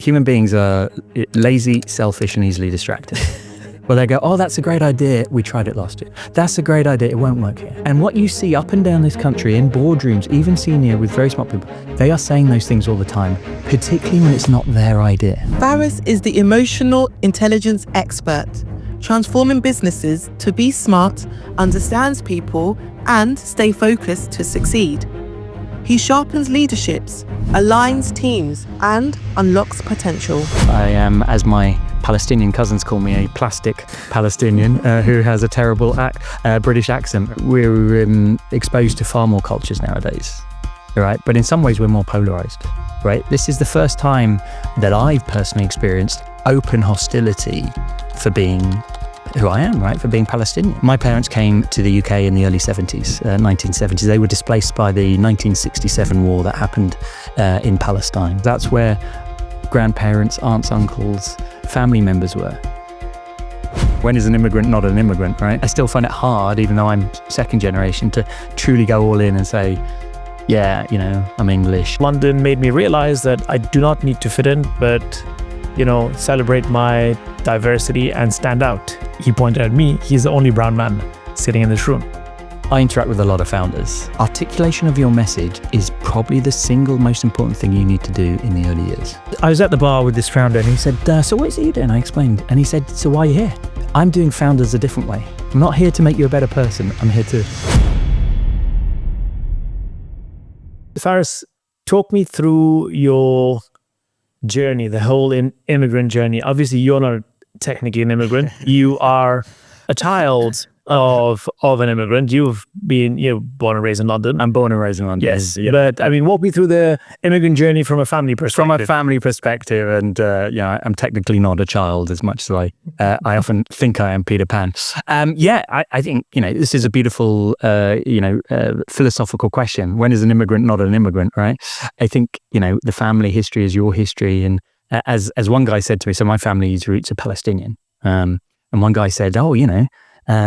Human beings are lazy, selfish, and easily distracted. Well, they go, oh, that's a great idea. We tried it last year. That's a great idea. It won't work here. And what you see up and down this country in boardrooms, even senior with very smart people, they are saying those things all the time, particularly when it's not their idea. Faris is the emotional intelligence expert, transforming businesses to be smart, understands people, and stay focused to succeed. He sharpens leaderships, aligns teams, and unlocks potential. I am, as my Palestinian cousins call me, a plastic Palestinian who has a terrible British accent. We're exposed to far more cultures nowadays, right? But in some ways we're more polarized, right? This is the first time that I've personally experienced open hostility for being who I am, right? For being Palestinian. My parents came to the UK in the early 1970s. They were displaced by the 1967 war that happened in Palestine. That's where grandparents, aunts, uncles, family members were. When is an immigrant not an immigrant, right? I still find it hard, even though I'm second generation, to truly go all in and say, yeah, I'm English. London made me realize that I do not need to fit in, but celebrate my diversity and stand out. He pointed at me, he's the only brown man sitting in this room. I interact with a lot of founders. Articulation of your message is probably the single most important thing you need to do in the early years. I was at the bar with this founder and he said, so what is it you do? And I explained. And he said, so why are you here? I'm doing founders a different way. I'm not here to make you a better person. I'm here to... Faris, talk me through your journey, the whole immigrant journey. Obviously, you're not technically an immigrant. You are a child of an immigrant. You've been born and raised in London. I'm born and raised in London. Yes, yeah. But walk me through the immigrant journey from a family perspective. From a family perspective, and I'm technically not a child as much as I often think I am Peter Pan. I think this is a beautiful philosophical question. When is an immigrant not an immigrant, right? I think the family history is your history, and as one guy said to me, so my family's roots are Palestinian, and one guy said,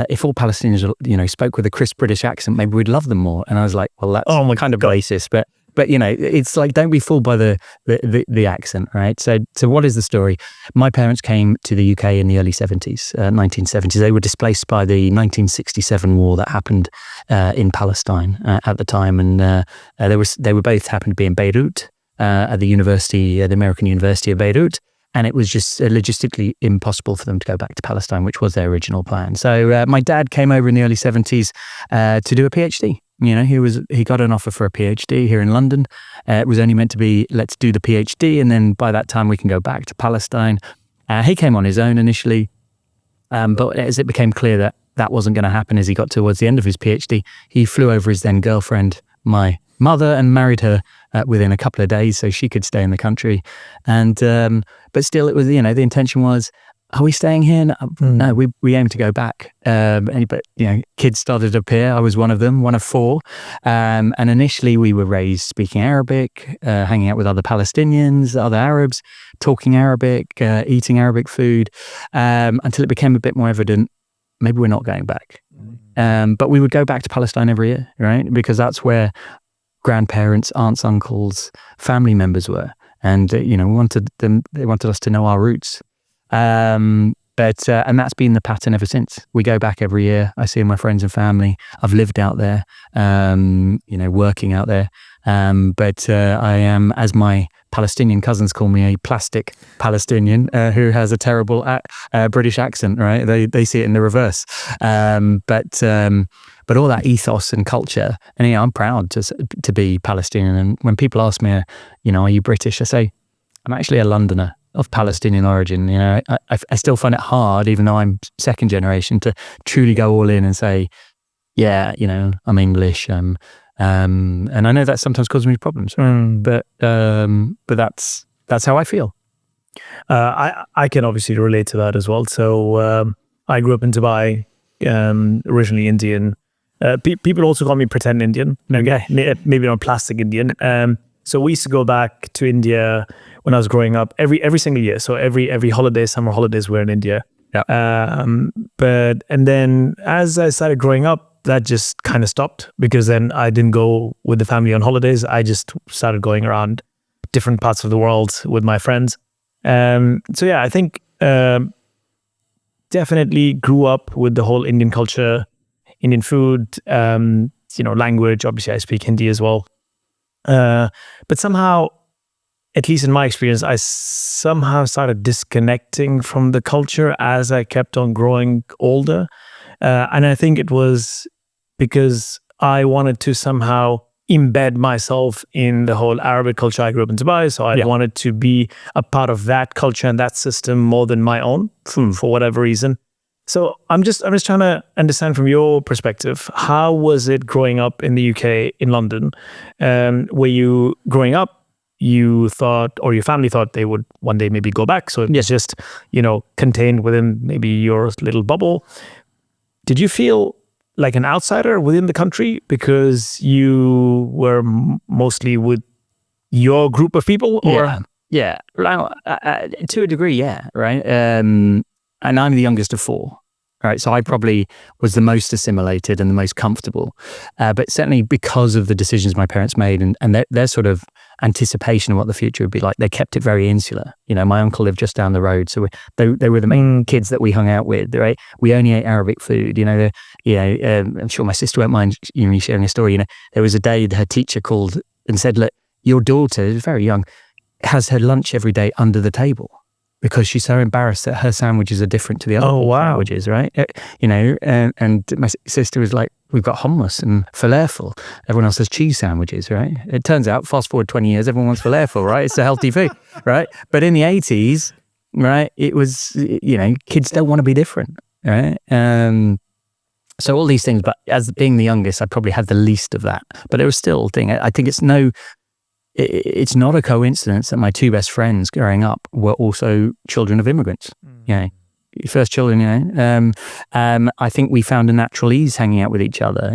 if all Palestinians, spoke with a crisp British accent, maybe we'd love them more. And I was like, well, that's kind of racist, but it's like, don't be fooled by the accent, right? So what is the story? My parents came to the UK in the early 1970s. They were displaced by the 1967 war that happened in Palestine at the time, and they were both happened to be in Beirut at the American University of Beirut. And it was just logistically impossible for them to go back to Palestine, which was their original plan. So my dad came over in the early 70s to do a PhD. He got an offer for a PhD here in London. It was only meant to be, let's do the PhD, and then by that time we can go back to Palestine. He came on his own initially, but as it became clear that wasn't going to happen as he got towards the end of his PhD, he flew over his then girlfriend, my mother, and married her within a couple of days so she could stay in the country. And but still, it was the intention was, are we staying here? No, we aim to go back. But kids started to appear. I was one of them, one of four. And initially we were raised speaking Arabic, hanging out with other Palestinians, other Arabs, talking Arabic, eating Arabic food, until it became a bit more evident, maybe we're not going back. But we would go back to Palestine every year, right? Because that's where grandparents, aunts, uncles, family members were. And, they wanted us to know our roots. And that's been the pattern ever since. We go back every year. I see my friends and family. I've lived out there, working out there. But I am, as my Palestinian cousins call me, a plastic Palestinian who has a terrible British accent, right? They see it in the reverse. But all that ethos and culture, and I'm proud to be Palestinian. And when people ask me, are you British? I say, I'm actually a Londoner of Palestinian origin. I still find it hard, even though I'm second generation, to truly go all in and say, yeah, I'm English. And I know that sometimes causes me problems, but that's how I feel. I can obviously relate to that as well. So I grew up in Dubai, originally Indian. People also call me pretend Indian. Okay, maybe not plastic Indian. So we used to go back to India when I was growing up every single year. So every holiday, summer holidays, we're in India. Yeah. And then as I started growing up, that just kind of stopped, because then I didn't go with the family on holidays. I just started going around different parts of the world with my friends. So yeah, I think definitely grew up with the whole Indian culture, Indian food, language. Obviously, I speak Hindi as well. But somehow, at least in my experience, I somehow started disconnecting from the culture as I kept on growing older. And I think it was because I wanted to somehow embed myself in the whole Arabic culture. I grew up in Dubai, so I wanted to be a part of that culture and that system more than my own for whatever reason. So I'm just trying to understand from your perspective, how was it growing up in the UK, in London? Were you growing up, you thought, or your family thought they would one day maybe go back? So it was just, contained within maybe your little bubble. Did you feel like an outsider within the country because you were mostly with your group of people? Or Yeah. Well, to a degree, yeah, right? And I'm the youngest of four, right? So I probably was the most assimilated and the most comfortable. But certainly because of the decisions my parents made and their sort of anticipation of what the future would be like, they kept it very insular. My uncle lived just down the road. So they were the main kids that we hung out with, right? We only ate Arabic food, I'm sure my sister won't mind me sharing a story. There was a day her teacher called and said, look, your daughter is very young, has her lunch every day under the table, because she's so embarrassed that her sandwiches are different to the other sandwiches, right? And my sister was like, we've got hummus and falafel. Everyone else has cheese sandwiches, right? It turns out, fast forward 20 years, everyone wants falafel, right? It's a healthy food, right? But in the 80s, right, it was, kids don't want to be different, right? So all these things, but as being the youngest, I probably had the least of that. But it was still a thing. I think it's not a coincidence that my two best friends growing up were also children of immigrants. First children, I think we found a natural ease hanging out with each other,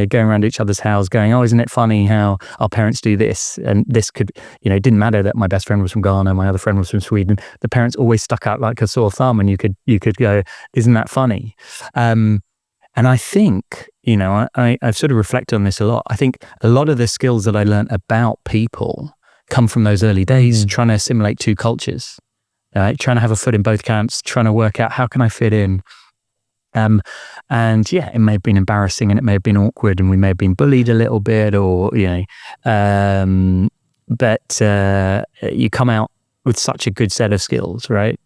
going around each other's house going, oh, isn't it funny how our parents do this? And this could, it didn't matter that my best friend was from Ghana, my other friend was from Sweden. The parents always stuck out like a sore thumb, and you could go, isn't that funny? And I think, I've sort of reflected on this a lot. I think a lot of the skills that I learned about people come from those early days, trying to assimilate two cultures, trying to have a foot in both camps, trying to work out how can I fit in. And yeah, it may have been embarrassing and it may have been awkward and we may have been bullied a little bit or, but you come out with such a good set of skills, right?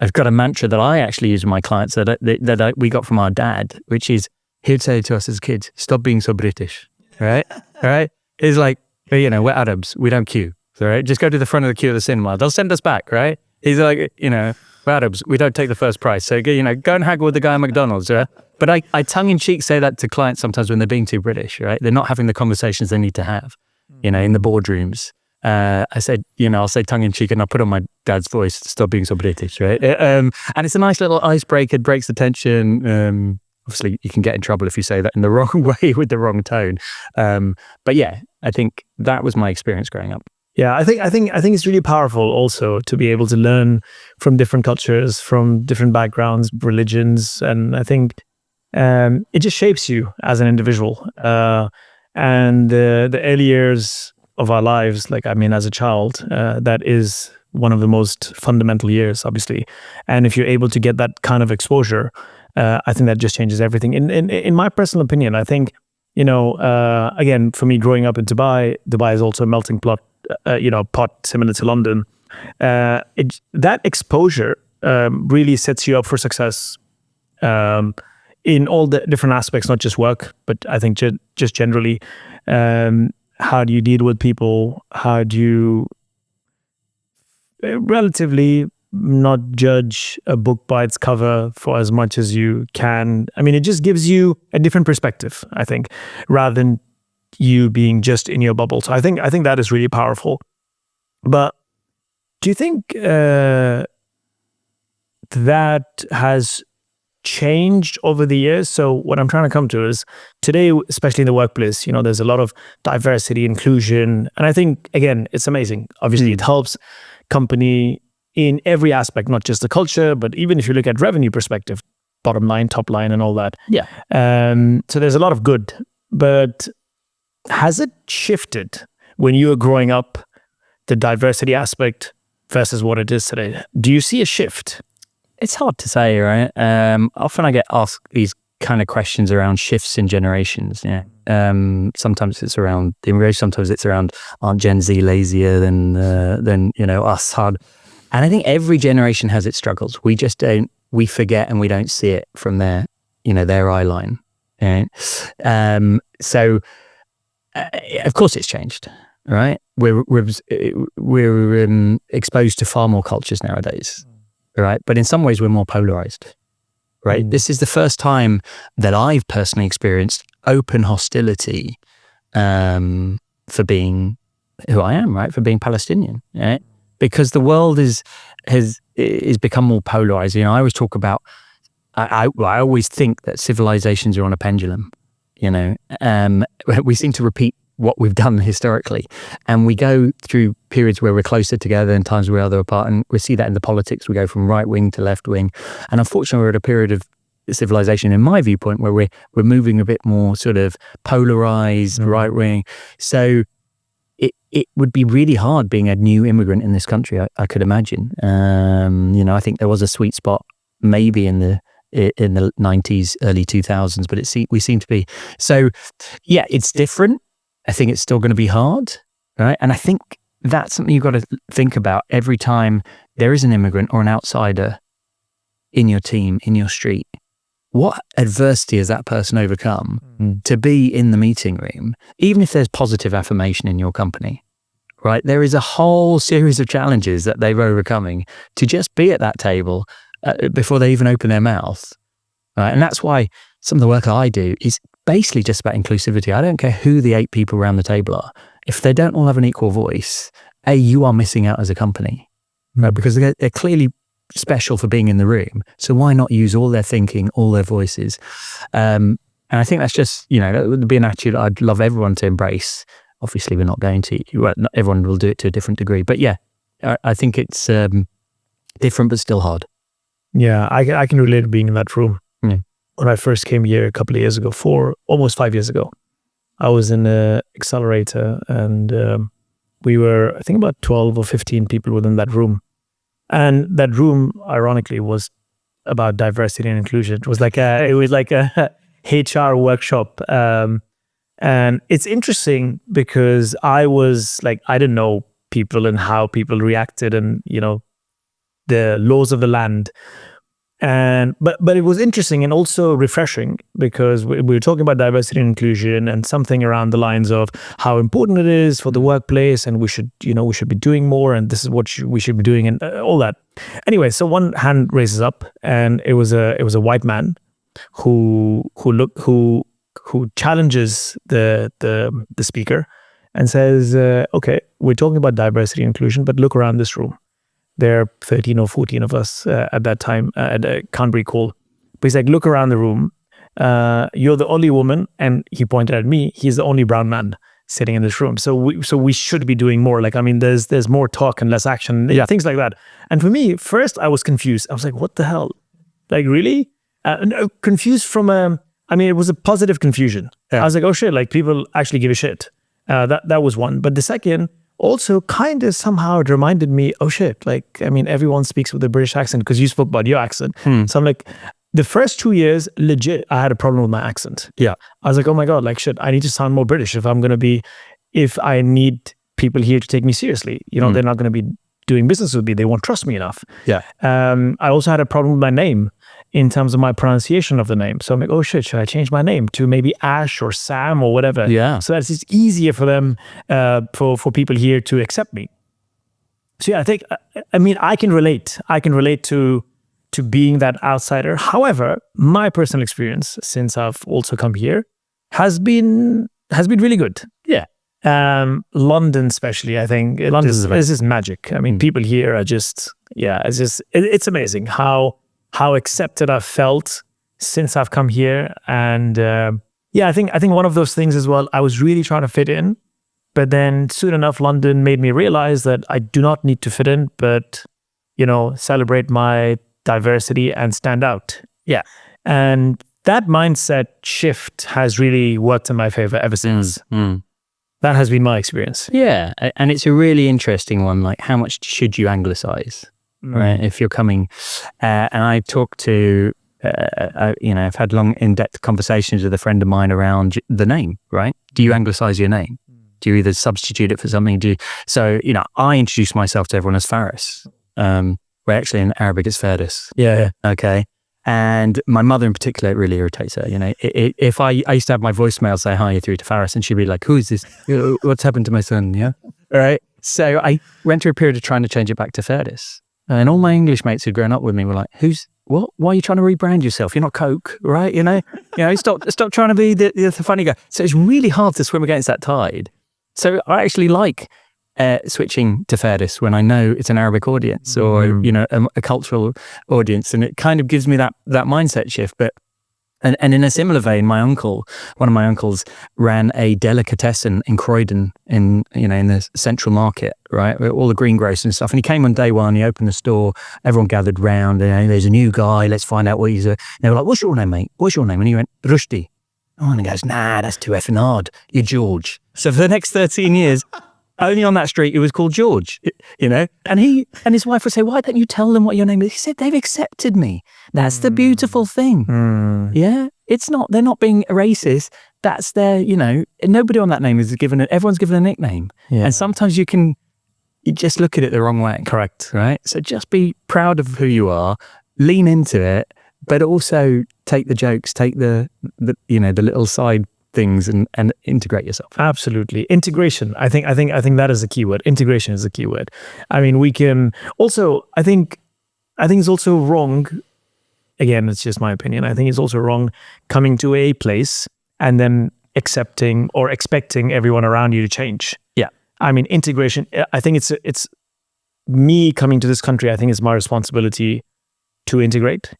I've got a mantra that I actually use with my clients that we got from our dad, which is, he'd say to us as kids, stop being so British, right? All right? It's like, we're Arabs, we don't queue, all right? Just go to the front of the queue of the cinema. They'll send us back, right? He's like, we're Arabs, we don't take the first price. So, go and haggle with the guy at McDonald's, right? But I tongue-in-cheek say that to clients sometimes when they're being too British, right? They're not having the conversations they need to have, in the boardrooms. I said, I'll say tongue-in-cheek and I'll put on my dad's voice, stop being so British, right? And it's a nice little icebreaker, breaks the tension. Obviously, you can get in trouble if you say that in the wrong way with the wrong tone. But yeah, I think that was my experience growing up. Yeah, I think it's really powerful also to be able to learn from different cultures, from different backgrounds, religions, and I think it just shapes you as an individual. And the early years of our lives, as a child, that is one of the most fundamental years, obviously. And if you're able to get that kind of exposure, I think that just changes everything. In my personal opinion, I think, again, for me growing up in Dubai is also a melting pot similar to London. That exposure really sets you up for success in all the different aspects, not just work, but I think just generally. How do you deal with people? How do you relatively not judge a book by its cover for as much as you can? I mean, it just gives you a different perspective, I think, rather than you being just in your bubble. So I think that is really powerful. But do you think that has changed over the years? So what I'm trying to come to is today, especially in the workplace, there's a lot of diversity, inclusion. And I think, again, it's amazing. Obviously, it helps company in every aspect, not just the culture, but even if you look at revenue perspective, bottom line, top line, and all that. Yeah. So there's a lot of good. But has it shifted when you were growing up, the diversity aspect? versus what it is today. Do you see a shift? It's hard to say, right? Often I get asked these kind of questions around shifts in generations. Yeah. Sometimes it's around the immigration. Sometimes it's around, aren't Gen Z lazier than us? Hard. And I think every generation has its struggles. We just don't. We forget and we don't see it from their eye line. Right? So of course it's changed. Right? We're exposed to far more cultures nowadays. Right? But in some ways we're more polarized. Right? This is the first time that I've personally experienced open hostility for being who I am, right? For being Palestinian, right? Because the world has become more polarized. I always talk about, I always think that civilizations are on a pendulum. We seem to repeat what we've done historically, and we go through periods where we're closer together and times where we're apart, and we see that in the politics. We go from right wing to left wing, and unfortunately we're at a period of civilization, in my viewpoint, where we're moving a bit more sort of polarized, right wing. So it would be really hard being a new immigrant in this country, I could imagine. I think there was a sweet spot maybe in the 90s, early 2000s, but we seem to be. So yeah, it's different. I think it's still going to be hard, right? And I think that's something you've got to think about every time there is an immigrant or an outsider in your team, in your street. What adversity has that person overcome to be in the meeting room, even if there's positive affirmation in your company, right? There is a whole series of challenges that they're overcoming to just be at that table before they even open their mouth, right? And that's why some of the work I do is basically just about inclusivity. I don't care who the 8 people around the table are. If they don't all have an equal voice, you are missing out as a company, right? Because they're clearly special for being in the room. So why not use all their thinking, all their voices? And I think that's just, that would be an attitude I'd love everyone to embrace. Obviously, we're not going to. Well, not everyone will do it to a different degree. But yeah, I think it's different, but still hard. Yeah, I can relate to being in that room. Yeah. When I first came here a couple of years ago, almost 5 years ago, I was in an accelerator, and we were, I think, about 12 or 15 people within that room. And that room, ironically, was about diversity and inclusion. It was like a HR workshop. And it's interesting because I didn't know people and how people reacted and, the laws of the land. But it was interesting and also refreshing because we were talking about diversity and inclusion and something around the lines of how important it is for the workplace, and we should be doing more, and this is what we should be doing, and all that. Anyway, so one hand raises up, and it was a white man who challenges the speaker and says, "Okay, we're talking about diversity and inclusion, but look around this room. There are 13 or 14 of us at that time. I can't recall. But he's like, look around the room. You're the only woman." And he pointed at me. He's the only brown man sitting in this room. So we should be doing more. There's more talk and less action. Yeah, things like that. And for me, first I was confused. I was like, what the hell? Like, really? No, confused from it was a positive confusion. Yeah. I was like, oh shit, people actually give a shit. That was one. But the second, also kind of somehow it reminded me, oh shit, everyone speaks with a British accent because you spoke about your accent. So I'm like, the first 2 years, legit, I had a problem with my accent. Yeah. I was like, oh my God, shit, I need to sound more British if I need people here to take me seriously. They're not going to be doing business with me. They won't trust me enough. Yeah. I also had a problem with my name in terms of my pronunciation of the name. So I'm like, oh shit, should I change my name to maybe Ash or Sam or whatever? Yeah. So that it's easier for them, for people here to accept me. So yeah, I can relate. I can relate to being that outsider. However, my personal experience since I've also come here has been really good. Yeah. London especially, I think London is magic. People here are just, it's amazing how accepted I've felt since I've come here. And I think one of those things as well, I was really trying to fit in, but then soon enough, London made me realize that I do not need to fit in, but, celebrate my diversity and stand out. Yeah. And that mindset shift has really worked in my favor ever since. That has been my experience. Yeah, and it's a really interesting one. Like, how much should you anglicize, right? If you're coming, and I talked to, I've had long, in-depth conversations with a friend of mine around the name, right? Do you anglicize your name? Do you either substitute it for something? So, I introduce myself to everyone as Faris. Where actually in Arabic it's Faris. Yeah. Okay. And my mother in particular, it really irritates her. If I used to have my voicemail say, "Hi, you're through to Faris," and she'd be like, "Who is this? What's happened to my son?" Yeah. All right. So I went through a period of trying to change it back to Faris. And all my English mates who'd grown up with me were like, what? Why are you trying to rebrand yourself? You're not Coke, right? Stop trying to be the funny guy. So it's really hard to swim against that tide. So I actually like switching to Faris when I know it's an Arabic audience or a cultural audience, and it kind of gives me that mindset shift. But and in a similar vein, one of my uncles ran a delicatessen in Croydon in the central market, right, with all the greengrocers and stuff. And he came on day one, he opened the store, everyone gathered round, there's a new guy, let's find out what he's they were like, "What's your name, mate? What's your name?" And he went, "Rushdie." Oh, and he goes, "Nah, that's too effing hard. You're George." So for the next 13 years, only on that street, it was called George, And he and his wife would say, "Why don't you tell them what your name is?" He said, "They've accepted me. That's the beautiful thing." Yeah, it's not. They're not being racist. That's their. Nobody on that name is given. Everyone's given a nickname, and sometimes you just look at it the wrong way. Correct. Right. So just be proud of who you are. Lean into it, but also take the jokes. Take the little side things and integrate yourself. Absolutely. Integration. I think that is a key word. Integration is a key word. I mean, we can also, I think it's also wrong. Again, it's just my opinion. I think it's also wrong coming to a place and then accepting or expecting everyone around you to change. Yeah. I mean, integration, I think it's me coming to this country. I think it's my responsibility to integrate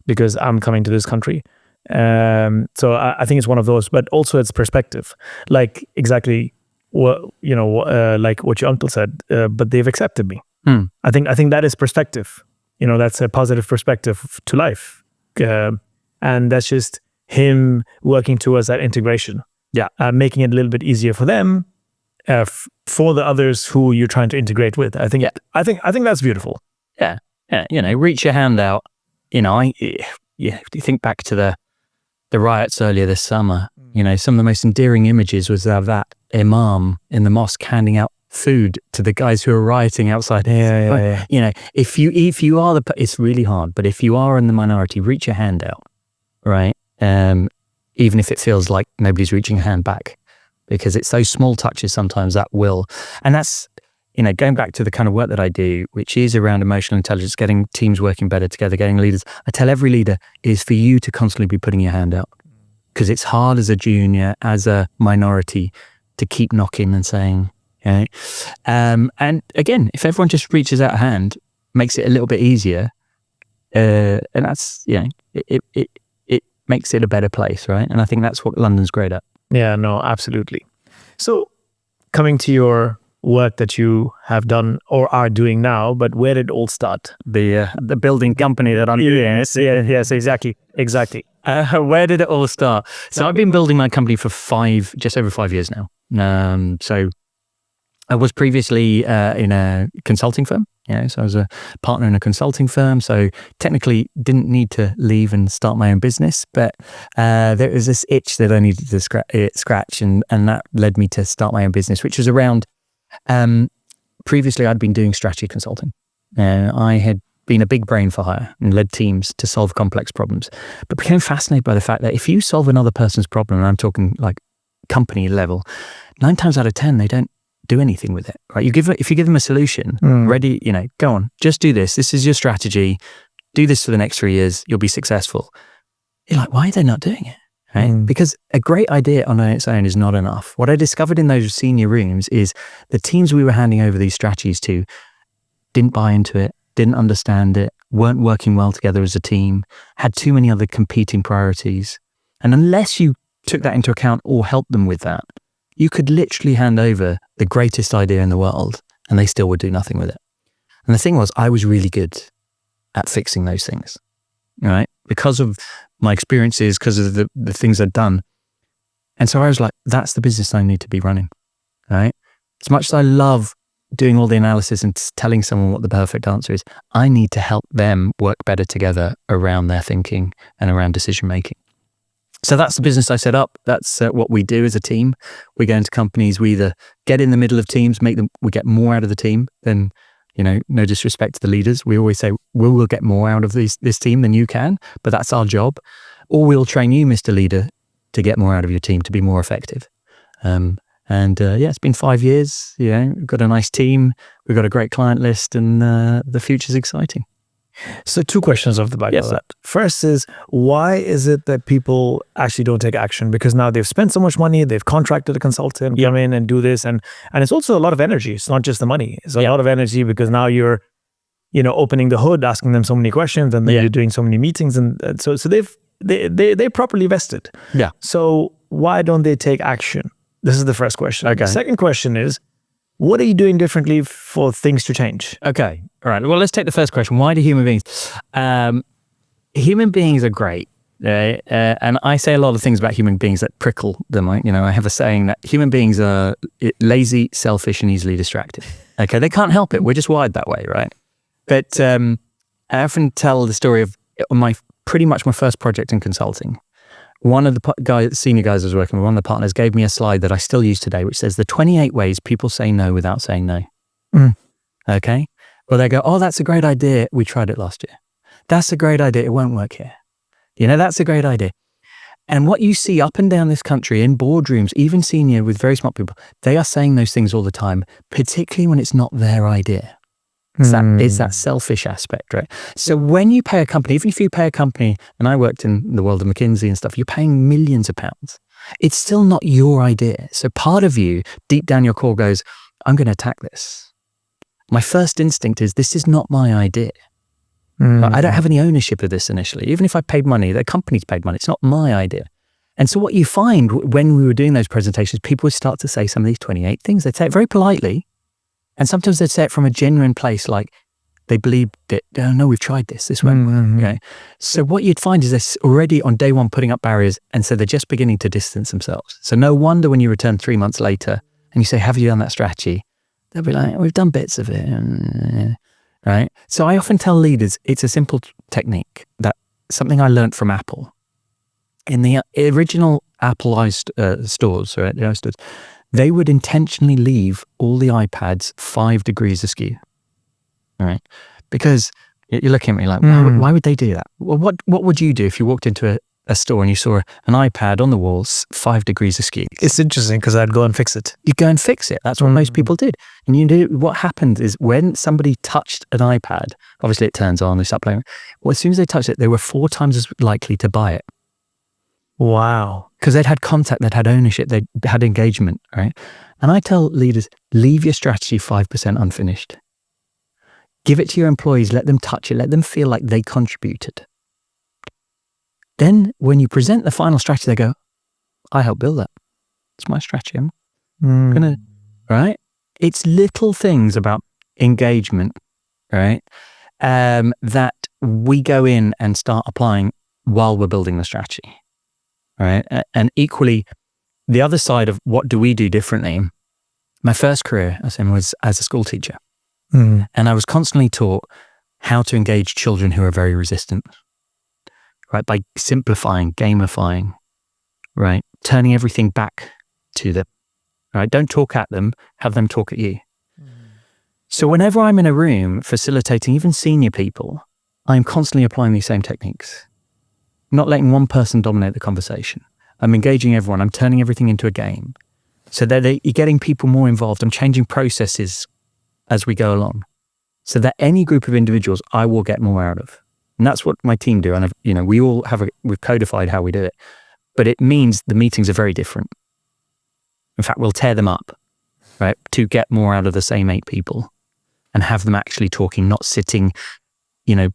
because I'm coming to this country. So I think it's one of those, but also it's perspective, like exactly what like what your uncle said. But they've accepted me. I think that is perspective. That's a positive perspective to life, and that's just him working towards that integration. Yeah, making it a little bit easier for them, for the others who you're trying to integrate with. I think that's beautiful. Yeah. Reach your hand out. If you think back to the riots earlier this summer, some of the most endearing images was of that imam in the mosque handing out food to the guys who are rioting outside. Yeah. If you are it's really hard, but if you are in the minority, reach your hand out, right? Even if it feels like nobody's reaching a hand back, because it's those small touches sometimes that will, and that's, going back to the kind of work that I do, which is around emotional intelligence, getting teams working better together, getting leaders. I tell every leader is for you to constantly be putting your hand out, because it's hard as a junior, as a minority, to keep knocking and saying, and again, if everyone just reaches out a hand, makes it a little bit easier, and that's, it makes it a better place, right? And I think that's what London's great at. Yeah, no, absolutely. So coming to your work that you have done or are doing now, but where did it all start? The building company that I'm doing. Yes, exactly. Where did it all start? So I've been building my company for just over 5 years now. So I was previously in a consulting firm. So I was a partner in a consulting firm. So technically didn't need to leave and start my own business, but there was this itch that I needed to scratch, and that led me to start my own business, which was around. Previously, I'd been doing strategy consulting. I had been a big brain for hire and led teams to solve complex problems, but became fascinated by the fact that if you solve another person's problem, and I'm talking like company level, 9 times out of 10, they don't do anything with it, right? If you give them a solution, ready, go on, just do this. This is your strategy. Do this for the next 3 years. You'll be successful. You're like, why are they not doing it? Right? Because a great idea on its own is not enough. What I discovered in those senior rooms is the teams we were handing over these strategies to didn't buy into it, didn't understand it, weren't working well together as a team, had too many other competing priorities. And unless you took that into account or helped them with that, you could literally hand over the greatest idea in the world and they still would do nothing with it. And the thing was, I was really good at fixing those things, right? Because of my experiences, because of the things I'd done. And so I was like, that's the business I need to be running. right? As much as I love doing all the analysis and telling someone what the perfect answer is, I need to help them work better together around their thinking and around decision making. So that's the business I set up. That's what we do as a team. We go into companies, we either get in the middle of teams, we get more out of the team than, no disrespect to the leaders. We always say, we'll get more out of this team than you can, but that's our job. Or we'll train you, Mr. Leader, to get more out of your team, to be more effective. It's been 5 years. We've got a nice team. We've got a great client list, and the future's exciting. So 2 questions off the back of that. First is, why is it that people actually don't take action? Because now they've spent so much money, they've contracted a consultant, come in and do this. And it's also a lot of energy. It's not just the money. It's a lot of energy because now you're, opening the hood, asking them so many questions, and then you're doing so many meetings. And so they're properly vested. Yeah. So why don't they take action? This is the first question. Okay. The second question is, what are you doing differently for things to change? Okay. All right. Well, let's take the first question. Why do human beings? Human beings are great. And I say a lot of things about human beings that prickle them. I have a saying that human beings are lazy, selfish, and easily distracted. Okay. They can't help it. We're just wired that way, right? But I often tell the story of pretty much my first project in consulting. One of the senior guys I was working with, one of the partners, gave me a slide that I still use today, which says the 28 ways people say no without saying no. Okay? Well, they go, oh, that's a great idea. We tried it last year. That's a great idea. It won't work here. That's a great idea. And what you see up and down this country in boardrooms, even senior with very smart people, they are saying those things all the time, particularly when it's not their idea. It's that selfish aspect, right? So when you pay a company, even if you pay a company, and I worked in the world of McKinsey and stuff, you're paying millions of pounds. It's still not your idea. So part of you, deep down your core goes, I'm going to attack this. My first instinct is, this is not my idea. I don't have any ownership of this initially. Even if I paid money, the company's paid money, it's not my idea. And so what you find when we were doing those presentations, people would start to say some of these 28 things. They'd say it very politely. And sometimes they'd say it from a genuine place, like they believed it. Oh, no, we've tried this won't. Okay. So what you'd find is they're already on day one putting up barriers, and so they're just beginning to distance themselves. So no wonder when you return 3 months later and you say, have you done that strategy? They'll be like, we've done bits of it. Right? So I often tell leaders, it's a simple technique, that something I learned from Apple. In the original Apple stores, right, the iStores, they would intentionally leave all the iPads 5 degrees askew. All right? Because you're looking at me like, why would they do that? Well, what would you do if you walked into a store and you saw an iPad on the walls 5 degrees askew? It's interesting because I'd go and fix it. You go and fix it. That's what most people did. And what happened is when somebody touched an iPad, obviously it turns on, they start playing. Well, as soon as they touched it, they were 4 times as likely to buy it. Wow. Because they'd had contact, they'd had ownership, they'd had engagement, right? And I tell leaders, leave your strategy 5% unfinished. Give it to your employees, let them touch it, let them feel like they contributed. Then when you present the final strategy, they go, I helped build that. It's my strategy. I'm gonna, right? It's little things about engagement, right? That we go in and start applying while we're building the strategy. Right. And equally, the other side of what do we do differently? My first career, was as a school teacher. And I was constantly taught how to engage children who are very resistant, right? By simplifying, gamifying, right? Turning everything back to them, right? Don't talk at them, have them talk at you. So whenever I'm in a room facilitating even senior people, I'm constantly applying these same techniques. Not letting one person dominate the conversation. I'm engaging everyone. I'm turning everything into a game. So that you're getting people more involved. I'm changing processes as we go along. So that any group of individuals I will get more out of. And that's what my team do. And we've codified how we do it. But it means the meetings are very different. In fact, we'll tear them up, right? To get more out of the same 8 people and have them actually talking, not sitting,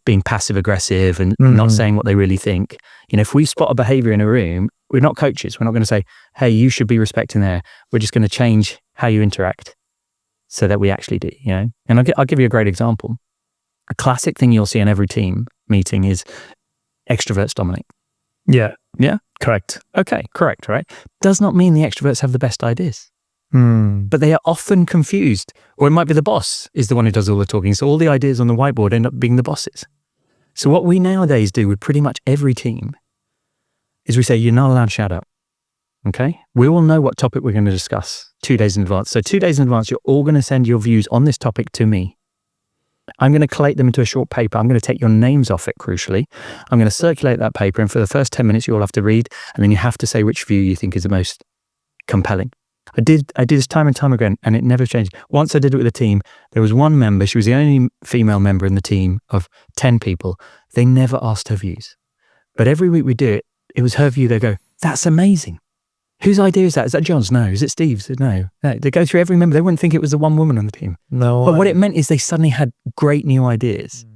being passive aggressive and not saying what they really think. If we spot a behavior in a room, we're not coaches. We're not going to say, hey, you should be respecting there. We're just going to change how you interact so that we actually do, And I'll give you a great example. A classic thing you'll see in every team meeting is extroverts dominate. Yeah. Yeah? Correct. Okay, correct, right? Does not mean the extroverts have the best ideas. But they are often confused. Or it might be the boss is the one who does all the talking. So all the ideas on the whiteboard end up being the boss's. So what we nowadays do with pretty much every team is we say, you're not allowed to shout out. Okay? We will know what topic we're going to discuss 2 days in advance. So 2 days in advance, you're all going to send your views on this topic to me. I'm going to collate them into a short paper. I'm going to take your names off it, crucially. I'm going to circulate that paper. And for the first 10 minutes, you all have to read. And then you have to say which view you think is the most compelling. I did this time and time again, and it never changed. Once I did it with a team, there was one member. She was the only female member in the team of 10 people. They never asked her views. But every week we do it, it was her view. They go, that's amazing. Whose idea is that? Is that John's? No. Is it Steve's? No. They go through every member. They wouldn't think it was the one woman on the team. No. But what it meant is they suddenly had great new ideas.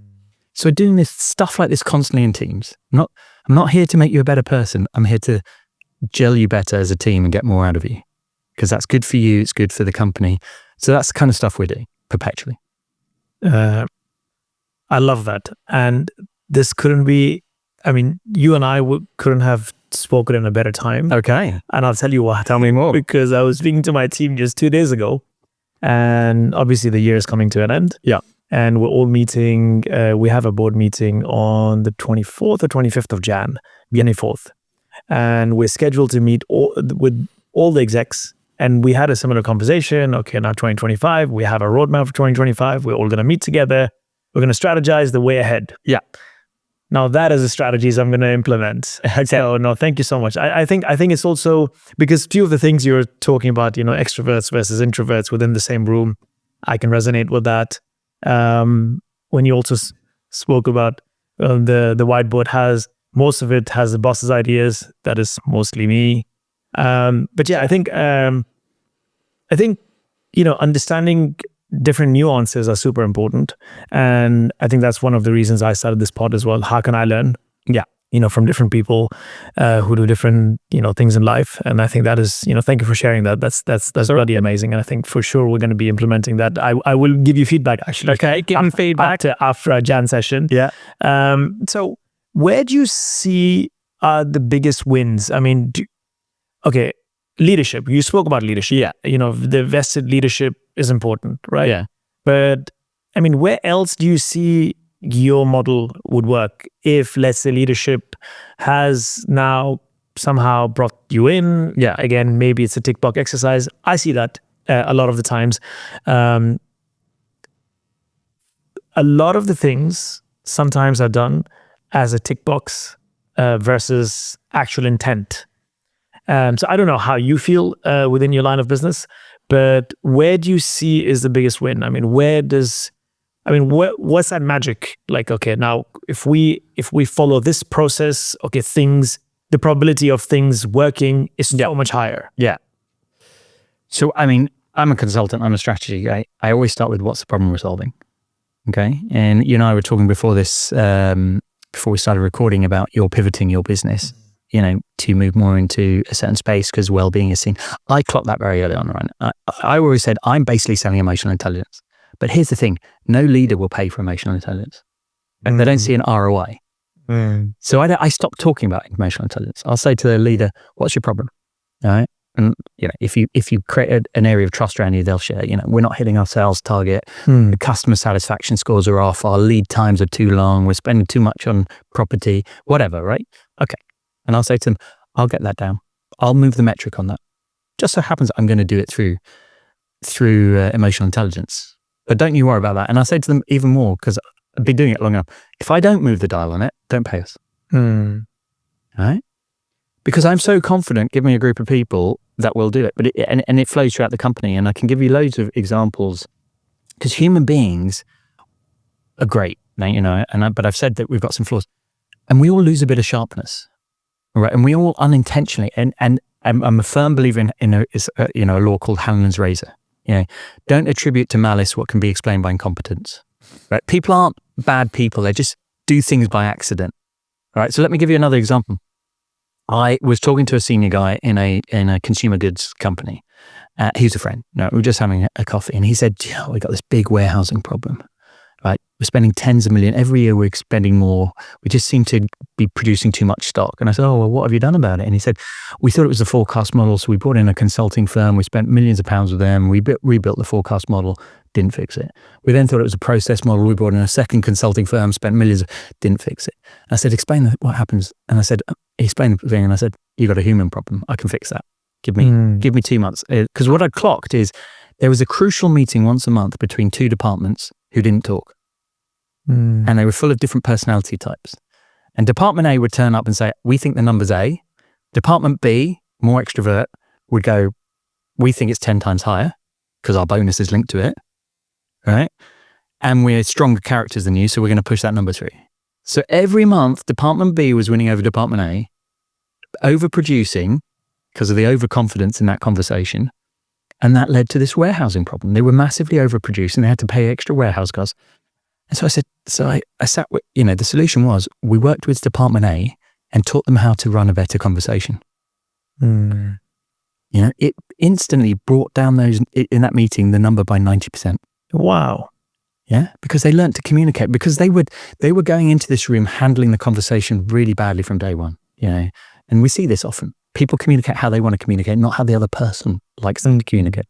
So doing this stuff like this constantly in teams. I'm not here to make you a better person. I'm here to gel you better as a team and get more out of you. Because that's good for you. It's good for the company. So that's the kind of stuff we're doing perpetually. I love that. And this couldn't be, you and I couldn't have spoken in a better time. Okay. And I'll tell you why. Tell me more. Because I was speaking to my team just 2 days ago, and obviously the year is coming to an end. Yeah. And we're all meeting, we have a board meeting on the 24th or 25th of Jan, 24th. And we're scheduled to meet with all the execs. And we had a similar conversation. Okay, now 2025, we have a roadmap for 2025. We're all going to meet together. We're going to strategize the way ahead. Yeah. Now that is the strategies I'm going to implement. So no, thank you so much. I think it's also because few of the things you're talking about, extroverts versus introverts within the same room, I can resonate with that. When you also spoke about the whiteboard most of it has the boss's ideas. That is mostly me. But yeah, I think understanding different nuances are super important. And I think that's one of the reasons I started this pod as well. How can I learn? Yeah. From different people who do different, things in life. And I think that is, thank you for sharing that. That's really amazing. And I think for sure we're going to be implementing that. I will give you feedback actually. Okay. Give me feedback. After a Jan session. Yeah. So where do you see the biggest wins? Okay, leadership. You spoke about leadership. Yeah. The vested leadership is important, right? Yeah. But where else do you see your model would work if, let's say, leadership has now somehow brought you in? Yeah. Again, maybe it's a tick box exercise. I see that a lot of the times. A lot of the things sometimes are done as a tick box versus actual intent. So I don't know how you feel within your line of business, but where do you see is the biggest win? What's that magic? Like, okay, now if we follow this process, okay, the probability of things working is so much higher. Yeah. So, I'm a consultant, I'm a strategy guy. I always start with what's the problem we're solving. Okay. And you and I were talking before this, before we started recording about you're pivoting your business. To move more into a certain space because well-being is seen. I clocked that very early on, right? I always said, I'm basically selling emotional intelligence. But here's the thing, no leader will pay for emotional intelligence. And they don't see an ROI. So I stopped talking about emotional intelligence. I'll say to the leader, what's your problem? All right? And if you create an area of trust around you, they'll share, we're not hitting our sales target. The customer satisfaction scores are off. Our lead times are too long. We're spending too much on property, whatever, right? Okay. And I'll say to them, I'll get that down. I'll move the metric on that. Just so happens I'm going to do it through emotional intelligence. But don't you worry about that. And I say to them even more, because I've been doing it long enough. If I don't move the dial on it, don't pay us. All right? Because I'm so confident, give me a group of people that will do it. But it flows throughout the company. And I can give you loads of examples. Because human beings are great, but I've said that we've got some flaws. And we all lose a bit of sharpness. Right, and we all unintentionally, and I'm a firm believer in a law called Hanlon's razor. Don't attribute to malice what can be explained by incompetence. Right, people aren't bad people; they just do things by accident. Right, so let me give you another example. I was talking to a senior guy in a consumer goods company. He was a friend. We were just having a coffee, and he said, "We got this big warehousing problem. Right, We're spending tens of millions. Every year we're spending more. We just seem to be producing too much stock. And I said, oh, well, what have you done about it? And he said, we thought it was a forecast model. So we brought in a consulting firm. We spent millions of pounds with them. We rebuilt the forecast model, didn't fix it. We then thought it was a process model. We brought in a second consulting firm, spent millions, didn't fix it. And I said, explain what happens. And I said, he explained the thing. And I said, you got a human problem. I can fix that. Give me 2 months. Because what I clocked is there was a crucial meeting once a month between two departments who didn't talk. And they were full of different personality types. And Department A would turn up and say, we think the number's A. Department B, more extrovert, would go, we think it's 10 times higher because our bonus is linked to it, right? And we're stronger characters than you, so we're going to push that number through. So every month, Department B was winning over Department A, overproducing because of the overconfidence in that conversation. And that led to this warehousing problem. They were massively overproducing. They had to pay extra warehouse costs. And so I said, I sat with, the solution was we worked with Department A and taught them how to run a better conversation. It instantly brought down in that meeting, the number by 90%. Wow. Yeah, because they learned to communicate, because they were going into this room handling the conversation really badly from day one, and we see this often. People communicate how they want to communicate, not how the other person likes them to communicate.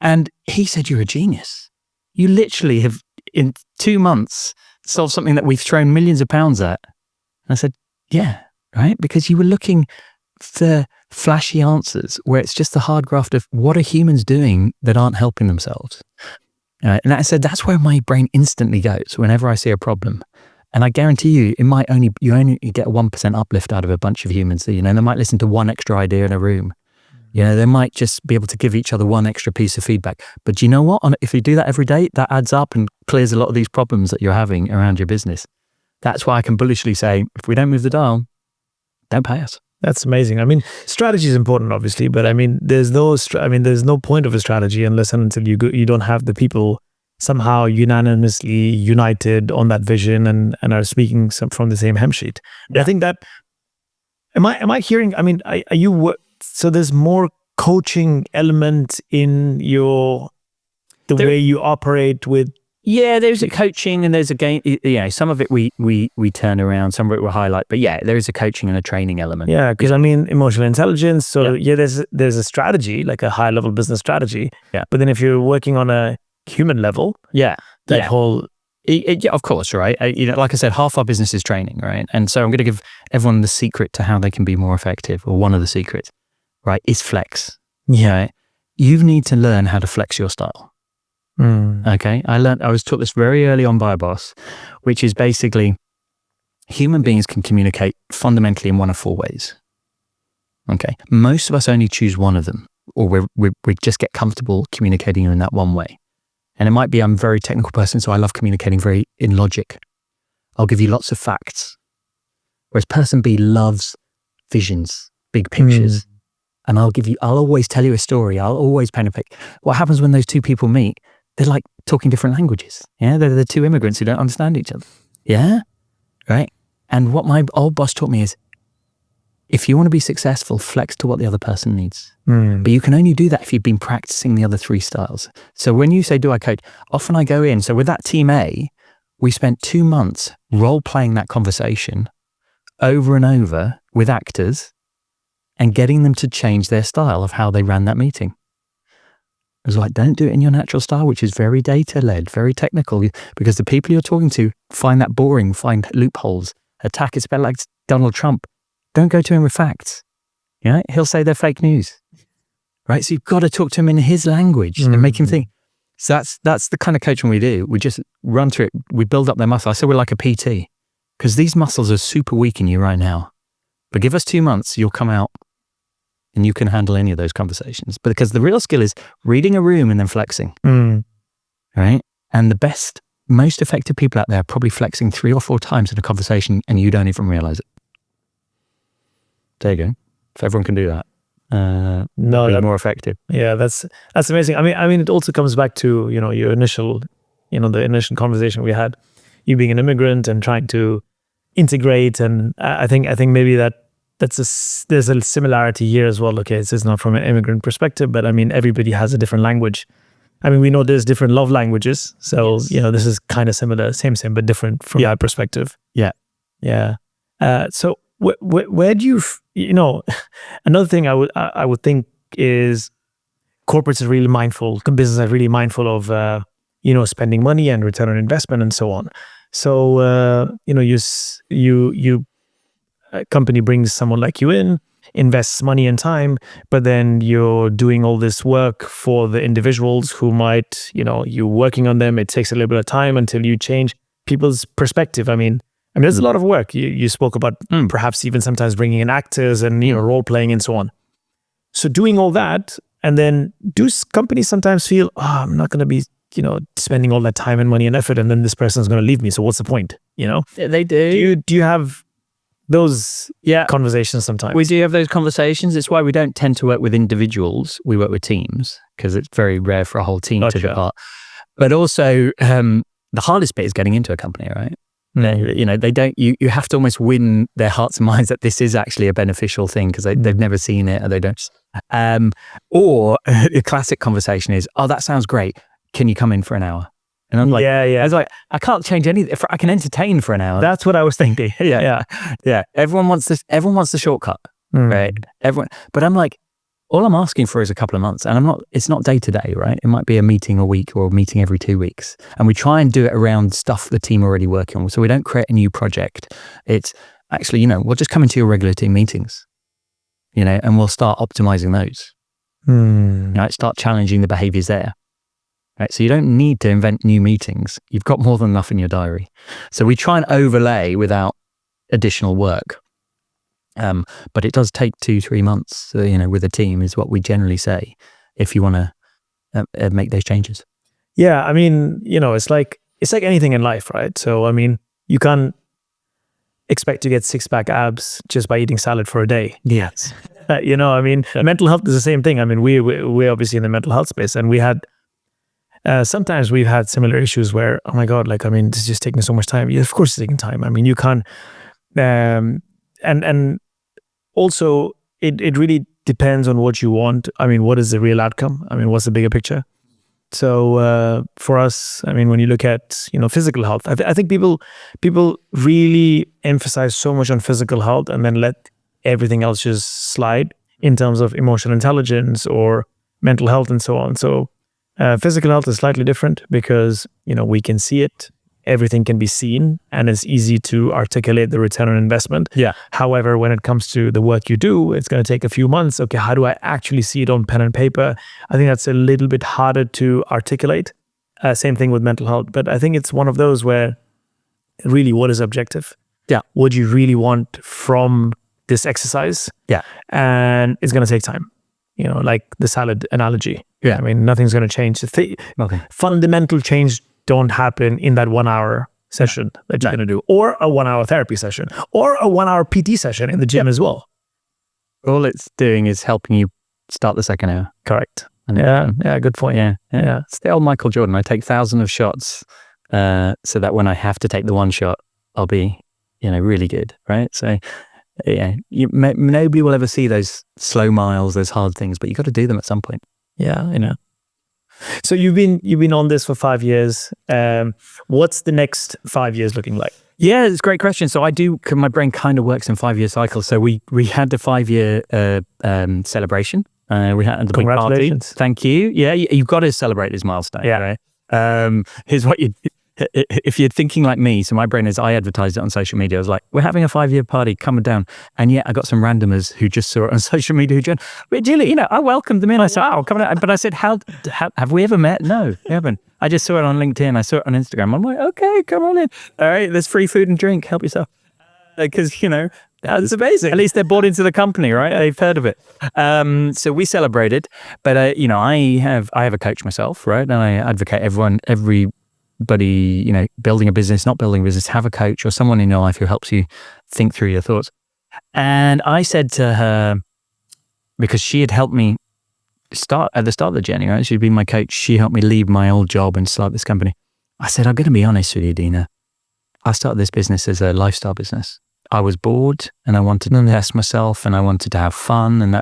And he said, you're a genius. You literally have, in 2 months, solved something that we've thrown millions of pounds at. And I said, yeah, right? Because you were looking for flashy answers where it's just the hard graft of what are humans doing that aren't helping themselves? And I said, that's where my brain instantly goes whenever I see a problem. And I guarantee you, you only get a 1% uplift out of a bunch of humans. They might listen to one extra idea in a room. They might just be able to give each other one extra piece of feedback. But you know what? If you do that every day, that adds up and clears a lot of these problems that you're having around your business. That's why I can bullishly say, if we don't move the dial, don't pay us. That's amazing. I mean, strategy is important, obviously, but there's no point of a strategy unless and until you don't have the people somehow unanimously united on that vision and are speaking from the same hem sheet. Yeah. I think that, am I hearing, are you, so there's more coaching element in the way you operate with. Yeah, there's a coaching and there's a game. Some of it we turn around, some of it we highlight. But yeah, there is a coaching and a training element. Yeah, because emotional intelligence. So there's a strategy, like a high level business strategy. Yeah. But then if you're working on a human level, whole. Of course, right? Like I said, half our business is training, right? And so I'm going to give everyone the secret to how they can be more effective, or one of the secrets, right? Is flex. Yeah, you need to learn how to flex your style. Okay, I was taught this very early on by a boss, which is basically human beings can communicate fundamentally in one of 4 ways. Okay, most of us only choose one of them, or we just get comfortable communicating in that one way. And it might be I'm a very technical person, so I love communicating very in logic. I'll give you lots of facts. Whereas person B loves visions, big pictures. And I'll always tell you a story. I'll always paint a picture. What happens when those two people meet? They're like talking different languages. Yeah, they're the two immigrants who don't understand each other. Yeah, right. And what my old boss taught me is, if you want to be successful, flex to what the other person needs. But you can only do that if you've been practicing the other 3 styles. So when you say, do I coach? Often I go in. So with that team A, we spent 2 months role-playing that conversation over and over with actors and getting them to change their style of how they ran that meeting. It was like, don't do it in your natural style, which is very data-led, very technical, because the people you're talking to find that boring, find loopholes, attack. It's better like Donald Trump. Don't go to him with facts. Yeah, he'll say they're fake news, right? So you've got to talk to him in his language and make him think. So that's the kind of coaching we do. We just run through it. We build up their muscle. I say we're like a PT, because these muscles are super weak in you right now. But give us 2 months, you'll come out and you can handle any of those conversations. But because the real skill is reading a room and then flexing, right? And the best, most effective people out there are probably flexing 3 or 4 times in a conversation and you don't even realize it. There you go. If everyone can do that, be more effective. Yeah, that's amazing. I mean, it also comes back to, your initial, the initial conversation we had, you being an immigrant and trying to integrate. And I think maybe there's a similarity here as well. Okay, this is not from an immigrant perspective, but everybody has a different language. I mean, we know there's different love languages. So, Yes. you know, this is kind of similar, same, but different from that perspective. Yeah. Yeah. So where do you, you know, another thing I would think is corporates are really mindful, businesses are really mindful of, you know, spending money and return on investment and so on. So, you know, a company brings someone like you in, invests money and time, but then you're doing all this work for the individuals who might, you know, you're working on them. It takes a little bit of time until you change people's perspective. I mean, there's a lot of work. You spoke about perhaps even sometimes bringing in actors and, you know, role playing and so on. So doing all that, and then do companies sometimes feel, I'm not going to be, you know, spending all that time and money and effort, and then this person's going to leave me. So what's the point? You know, They do. Do you have those conversations sometimes? We do have those conversations. It's why we don't tend to work with individuals. We work with teams because it's very rare for a whole team to depart. But also, the hardest bit is getting into a company, right? You know, they don't. You have to almost win their hearts and minds that this is actually a beneficial thing because they've never seen it or they don't. Or a classic conversation is, "Oh, that sounds great. Can you come in for an hour?" And I'm like, I was like, I can't change anything. I can entertain for an hour. That's what I was thinking. Yeah. Everyone wants this. Everyone wants the shortcut, right? But I'm like, all I'm asking for is a couple of months, and it's not day to day, right? It might be a meeting a week or a meeting every 2 weeks, and we try and do it around stuff the team are already working on. So we don't create a new project. It's actually, you know, we'll just come into your regular team meetings, you know, and we'll start optimizing those. Right? Start challenging the behaviors there. Right, so you don't need to invent new meetings. You've got more than enough in your diary. So we try and overlay without additional work. But it does take 2-3 months, you know, with a team is what we generally say if you want to make those changes. Yeah, I mean, you know, it's like anything in life, right? So, I mean, you can't expect to get 6-pack abs just by eating salad for a day. Yes. You know, I mean, mental health is the same thing. I mean, we're obviously in the mental health space, and we had sometimes we've had similar issues where, oh my God, like, I mean, this is just taking so much time. Yeah, of course it's taking time. I mean, you can't, and also it really depends on what you want. I mean, what is the real outcome? I mean, what's the bigger picture? So for us, I mean, when you look at, you know, physical health, I think people really emphasize so much on physical health and then let everything else just slide in terms of emotional intelligence or mental health and so on. So physical health is slightly different because, you know, we can see it, everything can be seen, and it's easy to articulate the return on investment. Yeah. However, when it comes to the work you do, it's going to take a few months. Okay, how do I actually see it on pen and paper? I think that's a little bit harder to articulate. Same thing with mental health. But I think it's one of those where really, what is objective? Yeah. What do you really want from this exercise? Yeah. And it's going to take time. You know, like the salad analogy. Yeah. I mean, nothing's going to change. Nothing. Fundamental change don't happen in that 1 hour session that you're going to do, or a 1 hour therapy session, or a 1 hour PT session in the gym as well. All it's doing is helping you start the second hour. Correct. And Yeah, good point. Yeah. It's the old Michael Jordan. I take thousands of shots so that when I have to take the one shot, I'll be, you know, really good, right? So yeah, nobody will ever see those slow miles, those hard things, but you got to do them at some point. Yeah, you know. So you've been on this for 5 years. What's the next 5 years looking like? Yeah, it's a great question. So my brain kind of works in 5-year cycles. So we had the 5-year celebration. We had the big party. Congratulations. Thank you. Yeah, you've got to celebrate this milestone. Yeah. Right? Here's what if you're thinking like me, so my brain is, I advertised it on social media. I was like, we're having a 5-year party, come down. And yet I got some randomers who just saw it on social media who joined. But Julie, you know, I welcomed them in. I said, oh, come on. But I said, how have we ever met? No, we haven't. I just saw it on LinkedIn. I saw it on Instagram. I'm like, okay, come on in. All right, there's free food and drink. Help yourself. Because, you know, that's amazing. At least they're bought into the company, right? They've heard of it. So we celebrated. But, you know, I have a coach myself, right? And I advocate everybody, you know, building a business, not building a business, have a coach or someone in your life who helps you think through your thoughts. And I said to her, because she had helped me at the start of the journey, right? She'd been my coach. She helped me leave my old job and start this company. I said, I'm going to be honest with you, Dina. I started this business as a lifestyle business. I was bored and I wanted to test myself and I wanted to have fun. And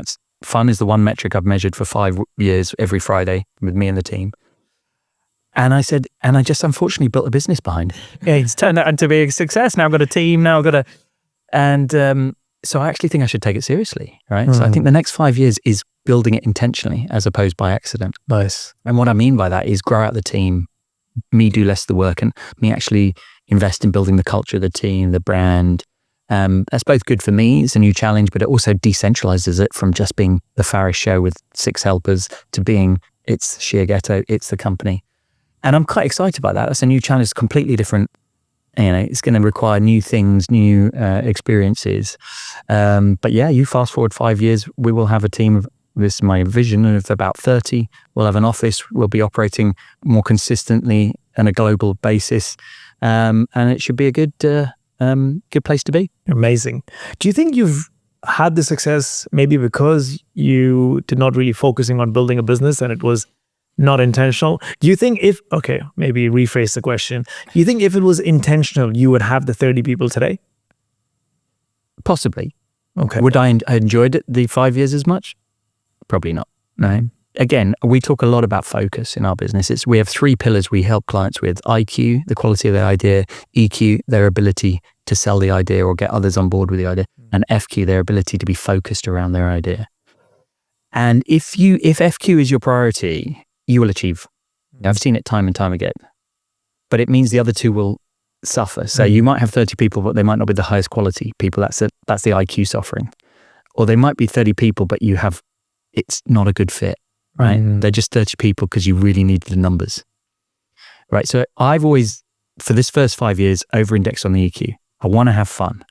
fun is the one metric I've measured for 5 years every Friday with me and the team. And I said, and I just unfortunately built a business behind it. Yeah, it's turned out to be a success. Now I've got a team. Now I've got so I actually think I should take it seriously, right? So I think the next 5 years is building it intentionally as opposed by accident. Nice. And what I mean by that is grow out the team, me do less of the work, and me actually invest in building the culture of the team, the brand. That's both good for me, it's a new challenge, but it also decentralizes it from just being the Faris show with 6 helpers to being it's Sheer Ghetto, it's the company. And I'm quite excited about that. That's a new challenge, it's completely different. It's going to require new things, new experiences. But yeah, you fast forward 5 years, we will have a team of, this is my vision, of about 30. We'll have an office, we'll be operating more consistently on a global basis. And it should be a good place to be. Amazing. Do you think you've had the success maybe because you did not really focusing on building a business and it was not intentional? Do you think maybe rephrase the question. Do you think if it was intentional, you would have the 30 people today? Possibly. Okay. Would I enjoyed it the 5 years as much? Probably not. No. Again, we talk a lot about focus in our business. We have 3 pillars we help clients with: IQ, the quality of their idea; EQ, their ability to sell the idea or get others on board with the idea; and FQ, their ability to be focused around their idea. And if FQ is your priority, you will achieve. I've seen it time and time again. But it means the other 2 will suffer. So you might have 30 people, but they might not be the highest quality people. That's the IQ suffering. Or they might be 30 people, but it's not a good fit, right? They're just 30 people because you really need the numbers, right? So I've always, for this first 5 years, over-indexed on the EQ. I want to have fun.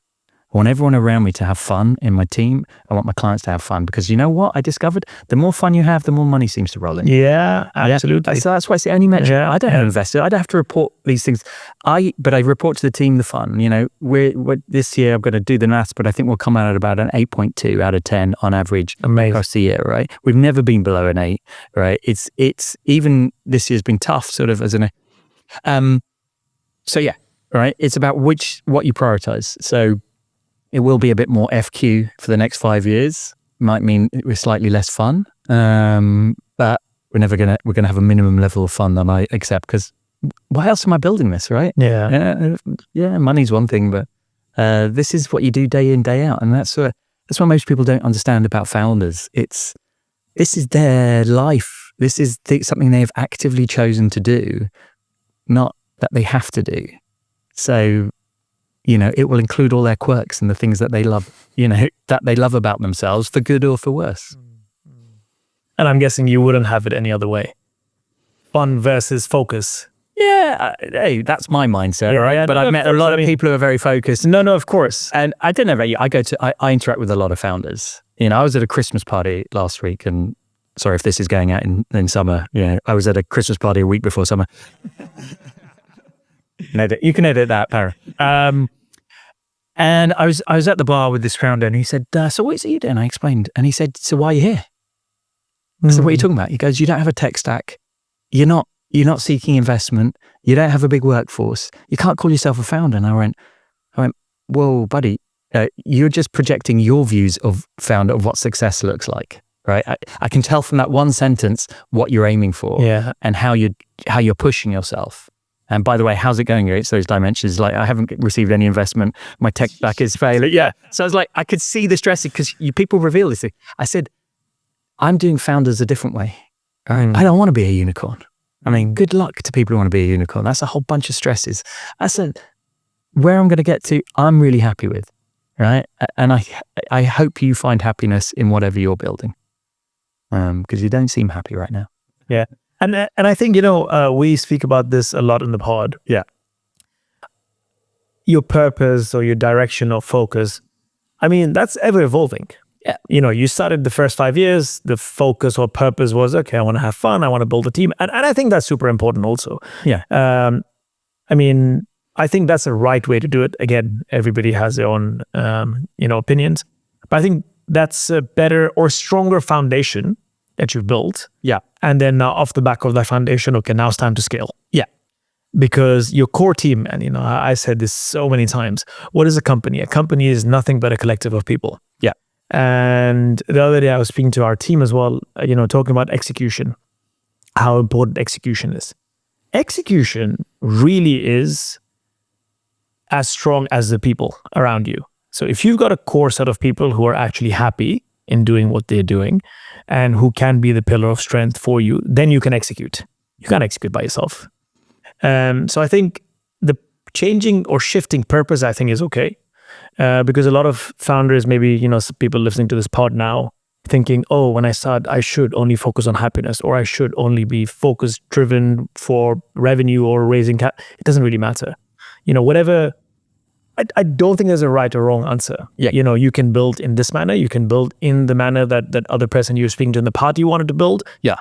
I want everyone around me to have fun in my team. I want my clients to have fun because you know what I discovered? The more fun you have, the more money seems to roll in. Yeah, absolutely. So that's why it's the only metric. Yeah. I don't invest it. I don't have to report these things. But I report to the team the fun. We're this year I'm going to do the maths, but I think we'll come out at about an 8.2 out of 10 on average. Amazing. Across the year, right? We've never been below an 8, right? It's even this year's been tough, sort of as an. So yeah, right. It's about what you prioritize. So it will be a bit more FQ for the next 5 years. Might mean we're slightly less fun, but we're gonna have a minimum level of fun that I accept. Because why else am I building this, right? Yeah. Yeah. Money's one thing, but this is what you do day in, day out, and that's what most people don't understand about founders. This is their life. This is something they've actively chosen to do, not that they have to do. So. It will include all their quirks and the things that they love, that they love about themselves, for good or for worse. And I'm guessing you wouldn't have it any other way. Fun versus focus. Yeah, hey, that's my mindset, right? Yeah, but I've met a lot of people who are very focused. No, of course. And I don't know about you. I interact with a lot of founders. I was at a Christmas party last week, and sorry if this is going out in summer. I was at a Christmas party a week before summer. You can edit that, Para. And I was at the bar with this founder, and he said, "So what is it you do?" And I explained, and he said, "So why are you here?" I said, "What are you talking about?" He goes, "You don't have a tech stack. You're not seeking investment. You don't have a big workforce. You can't call yourself a founder." And I went, "Whoa, buddy, you're just projecting your views of founder of what success looks like, right? I can tell from that one sentence what you're aiming for, and how you're pushing yourself." And by the way, how's it going? It's those dimensions. Like, I haven't received any investment. My tech stack is failing. Yeah. So I was like, I could see the stress because people reveal this thing. I said, I'm doing founders a different way. I don't want to be a unicorn. I mean, good luck to people who want to be a unicorn. That's a whole bunch of stresses. I said, where I'm going to get to, I'm really happy with, right? And I hope you find happiness in whatever you're building, because you don't seem happy right now. Yeah. And I think, we speak about this a lot in the pod. Yeah. Your purpose or your direction or focus, I mean, that's ever evolving. Yeah. You started the first 5 years, the focus or purpose was, okay, I want to have fun, I want to build a team. And I think that's super important also. Yeah. I mean, I think that's the right way to do it. Again, everybody has their own, opinions. But I think that's a better or stronger foundation that you've built. Yeah. And then off the back of that foundation, okay, now it's time to scale. Yeah. Because your core team, and I said this so many times, what is a company? A company is nothing but a collective of people. Yeah. And the other day I was speaking to our team as well, talking about execution, how important execution is. execution really is as strong as the people around you. So if you've got a core set of people who are actually happy in doing what they're doing and who can be the pillar of strength for you, then you can execute. You can't execute by yourself. So I think the changing or shifting purpose, I think, is okay. Because a lot of founders, maybe, some people listening to this pod now, thinking, oh, when I start, I should only focus on happiness, or I should only be focus driven for revenue or raising capital. It doesn't really matter. Whatever. I don't think there's a right or wrong answer. Yeah. You can build in this manner. You can build in the manner that other person you're speaking to in the party you wanted to build. Yeah.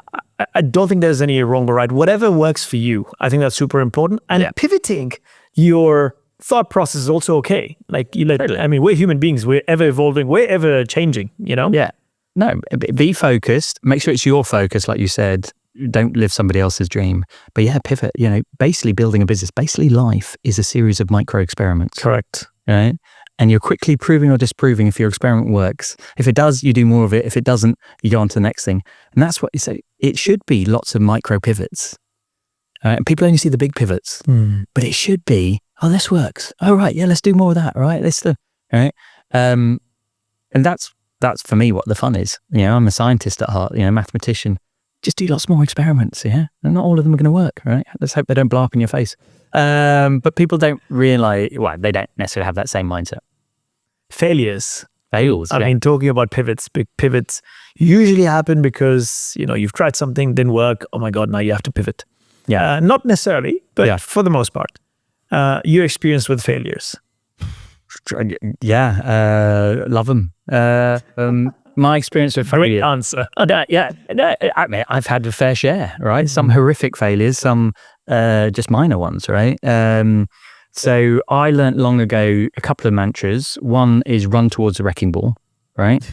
I don't think there's any wrong or right. Whatever works for you, I think that's super important. And pivoting your thought process is also okay. We're human beings. We're ever evolving. We're ever changing, Yeah. No, be focused. Make sure it's your focus, like you said. Don't live somebody else's dream. But yeah, pivot. Basically building a business. Basically, life is a series of micro experiments. Correct. Right? And you're quickly proving or disproving if your experiment works. If it does, you do more of it. If it doesn't, you go on to the next thing. And that's what you say. It should be lots of micro pivots. And people only see the big pivots. But it should be, oh, this works. Oh, right. Yeah, let's do more of that. Right? Right? And that's for me what the fun is. I'm a scientist at heart, mathematician. Just do lots more experiments, yeah? And not all of them are going to work, right? Let's hope they don't blow up in your face. But people don't realize, they don't necessarily have that same mindset. Fails. I mean, talking about big pivots usually happen because, you've tried something, didn't work. Oh my God, now you have to pivot. Yeah. Not necessarily, but for the most part. Your experience with failures. Yeah, love them. My experience with failure. Great answer. I've had a fair share, right? Some horrific failures, some just minor ones, right? So I learnt long ago a couple of mantras. One is run towards the wrecking ball, right?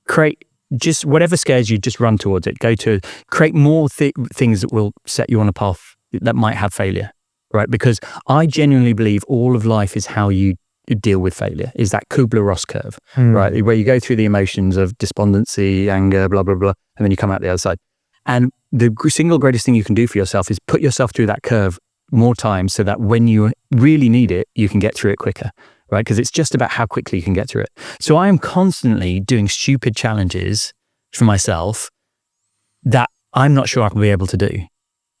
Create just whatever scares you, just run towards it. Go to create more things that will set you on a path that might have failure, right? Because I genuinely believe all of life is how you deal with failure, is that Kubler-Ross curve, right? Where you go through the emotions of despondency, anger, blah, blah, blah, and then you come out the other side. And the single greatest thing you can do for yourself is put yourself through that curve more times so that when you really need it, you can get through it quicker, right? Because it's just about how quickly you can get through it. So I am constantly doing stupid challenges for myself that I'm not sure I'll be able to do,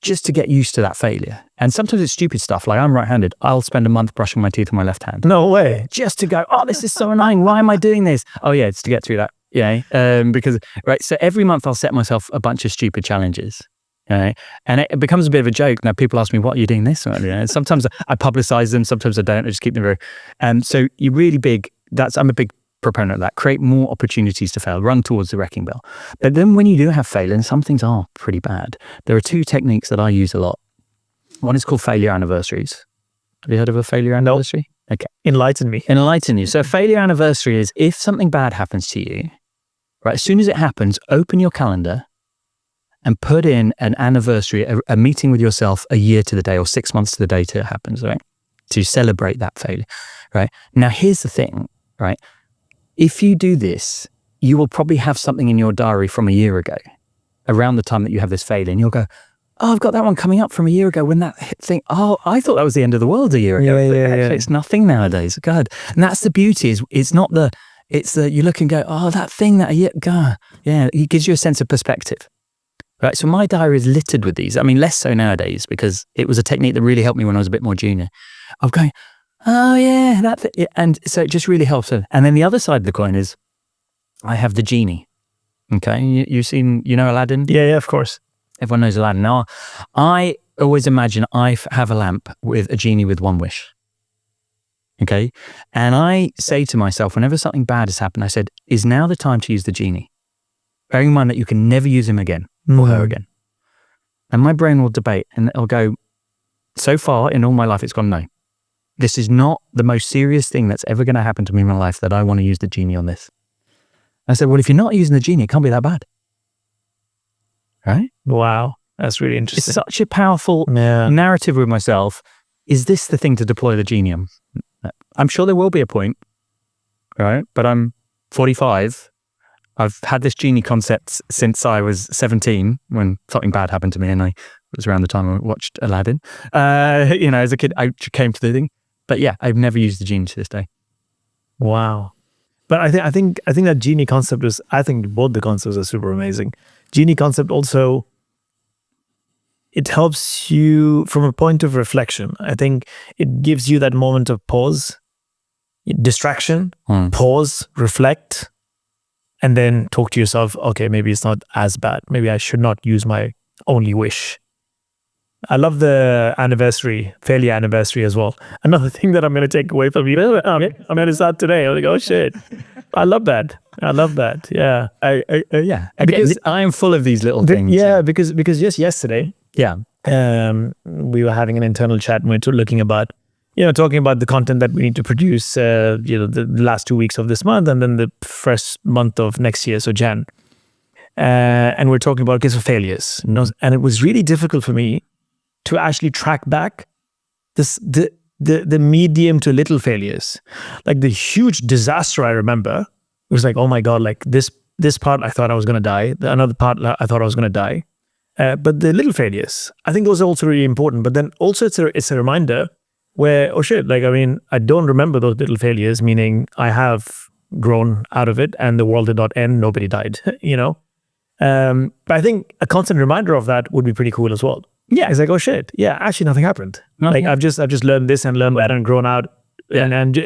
just to get used to that failure. And sometimes it's stupid stuff. Like I'm right-handed. I'll spend a month brushing my teeth with my left hand. No way. Just to go, oh, this is so annoying. Why am I doing this? Oh yeah, it's to get through that. Yeah. Because, right. So every month I'll set myself a bunch of stupid challenges. And it becomes a bit of a joke. Now people ask me, what are you doing this? Sometimes I publicize them. Sometimes I don't. I just keep them very, so you're really big. I'm a big proponent of that. Create more opportunities to fail, run towards the wrecking ball. But then when you do have failure, and some things are pretty bad, there are two techniques that I use a lot. One is called failure anniversaries. Have you heard of a failure anniversary? No. Okay. Enlighten me. So a failure anniversary is if something bad happens to you, right, as soon as it happens, open your calendar and put in an anniversary, a meeting with yourself a year to the day or 6 months to the day till it happens, right? To celebrate that failure, right? Now, here's the thing, right? If you do this, you will probably have something in your diary from a year ago, around the time that you have this failure, and you'll go, oh, I've got that one coming up from a year ago when that thing, oh, I thought that was the end of the world a year ago. Yeah. It's nothing nowadays. God. And that's the beauty, it's you look and go, oh, that thing that a year ago. Yeah, it gives you a sense of perspective. Right, so my diary is littered with these. I mean, less so nowadays because it was a technique that really helped me when I was a bit more junior. Of going, oh yeah, that thing. And so it just really helps. And then the other side of the coin is I have the genie. Okay, you've seen, Aladdin? Yeah, of course. Everyone knows Aladdin. Now, I always imagine I have a lamp with a genie with one wish. Okay, and I say to myself, whenever something bad has happened, I said, is now the time to use the genie? Bearing in mind that you can never use him again. Or her again. And my brain will debate and it'll go, so far in all my life, it's gone, no. This is not the most serious thing that's ever going to happen to me in my life that I want to use the genie on this. I said, well, if you're not using the genie, it can't be that bad. Right? Wow. That's really interesting. It's such a powerful narrative with myself. Is this the thing to deploy the genie on? I'm sure there will be a point, right? But I'm 45. I've had this genie concept since I was 17 when something bad happened to me and I was around the time I watched Aladdin. As a kid, I came to the thing. But yeah, I've never used the genie to this day. Wow. But I think that genie concept is, I think both the concepts are super amazing. Genie concept also, it helps you from a point of reflection. I think it gives you that moment of pause, distraction, pause, reflect, and then talk to yourself, okay, maybe it's not as bad. Maybe I should not use my only wish. I love the failure anniversary as well. Another thing that I'm going to take away from you, I'm going to start today. I'm like, oh shit. I love that. Yeah. Because I am full of these little things. Yeah, because just yesterday, we were having an internal chat and we were talking about the content that we need to produce, the last 2 weeks of this month and then the first month of next year, so Jan. And we're talking about failures. And it was really difficult for me to actually track back the medium to little failures. Like the huge disaster I remember, it was like, oh my God, like this part I thought I was going to die. Another part I thought I was going to die. But the little failures, I think those are also really important. But then also it's a reminder where, oh shit, like, I mean, I don't remember those little failures, meaning I have grown out of it and the world did not end, nobody died, But I think a constant reminder of that would be pretty cool as well. Yeah, it's like, oh shit, yeah, actually nothing happened. Like I've just learned this and learned that and grown out. Yeah. And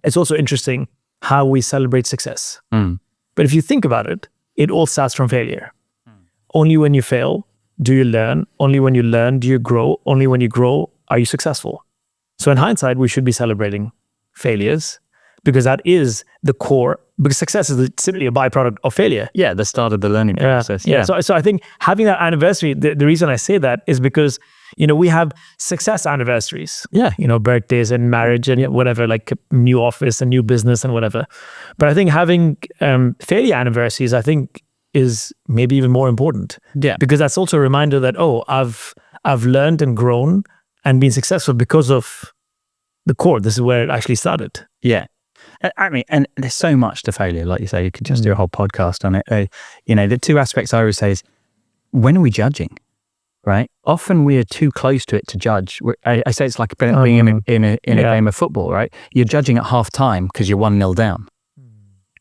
it's also interesting how we celebrate success. But if you think about it, it all starts from failure. Only when you fail do you learn. Only when you learn do you grow. Only when you grow are you successful. So in hindsight, we should be celebrating failures because that is the core. Because success is simply a byproduct of failure. Yeah, the start of the learning process. Yeah. So I think having that anniversary, the reason I say that is because, we have success anniversaries. Yeah. Birthdays and marriage and whatever, like new office and new business and whatever. But I think having failure anniversaries, I think is maybe even more important. Yeah. Because that's also a reminder that, I've learned and grown and been successful because of the core. This is where it actually started. Yeah. I mean, and there's so much to failure. Like you say, you could just do a whole podcast on it. The two aspects I always say is, when are we judging, right? Often we are too close to it to judge. I say it's like being in a game of football, right? You're judging at half time because you're 1-0 down,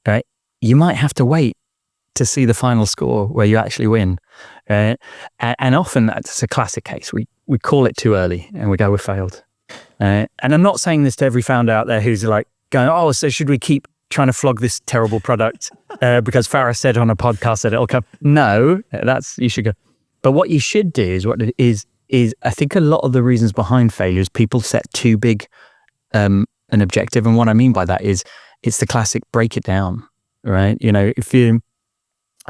right? You might have to wait to see the final score where you actually win. And often that's a classic case. We call it too early and we go, we failed. And I'm not saying this to every founder out there who's like, going, so should we keep trying to flog this terrible product because Faris said on a podcast that it'll come? No, you should go. But what you should do is I think a lot of the reasons behind failure is people set too big an objective. And what I mean by that is it's the classic break it down, right? I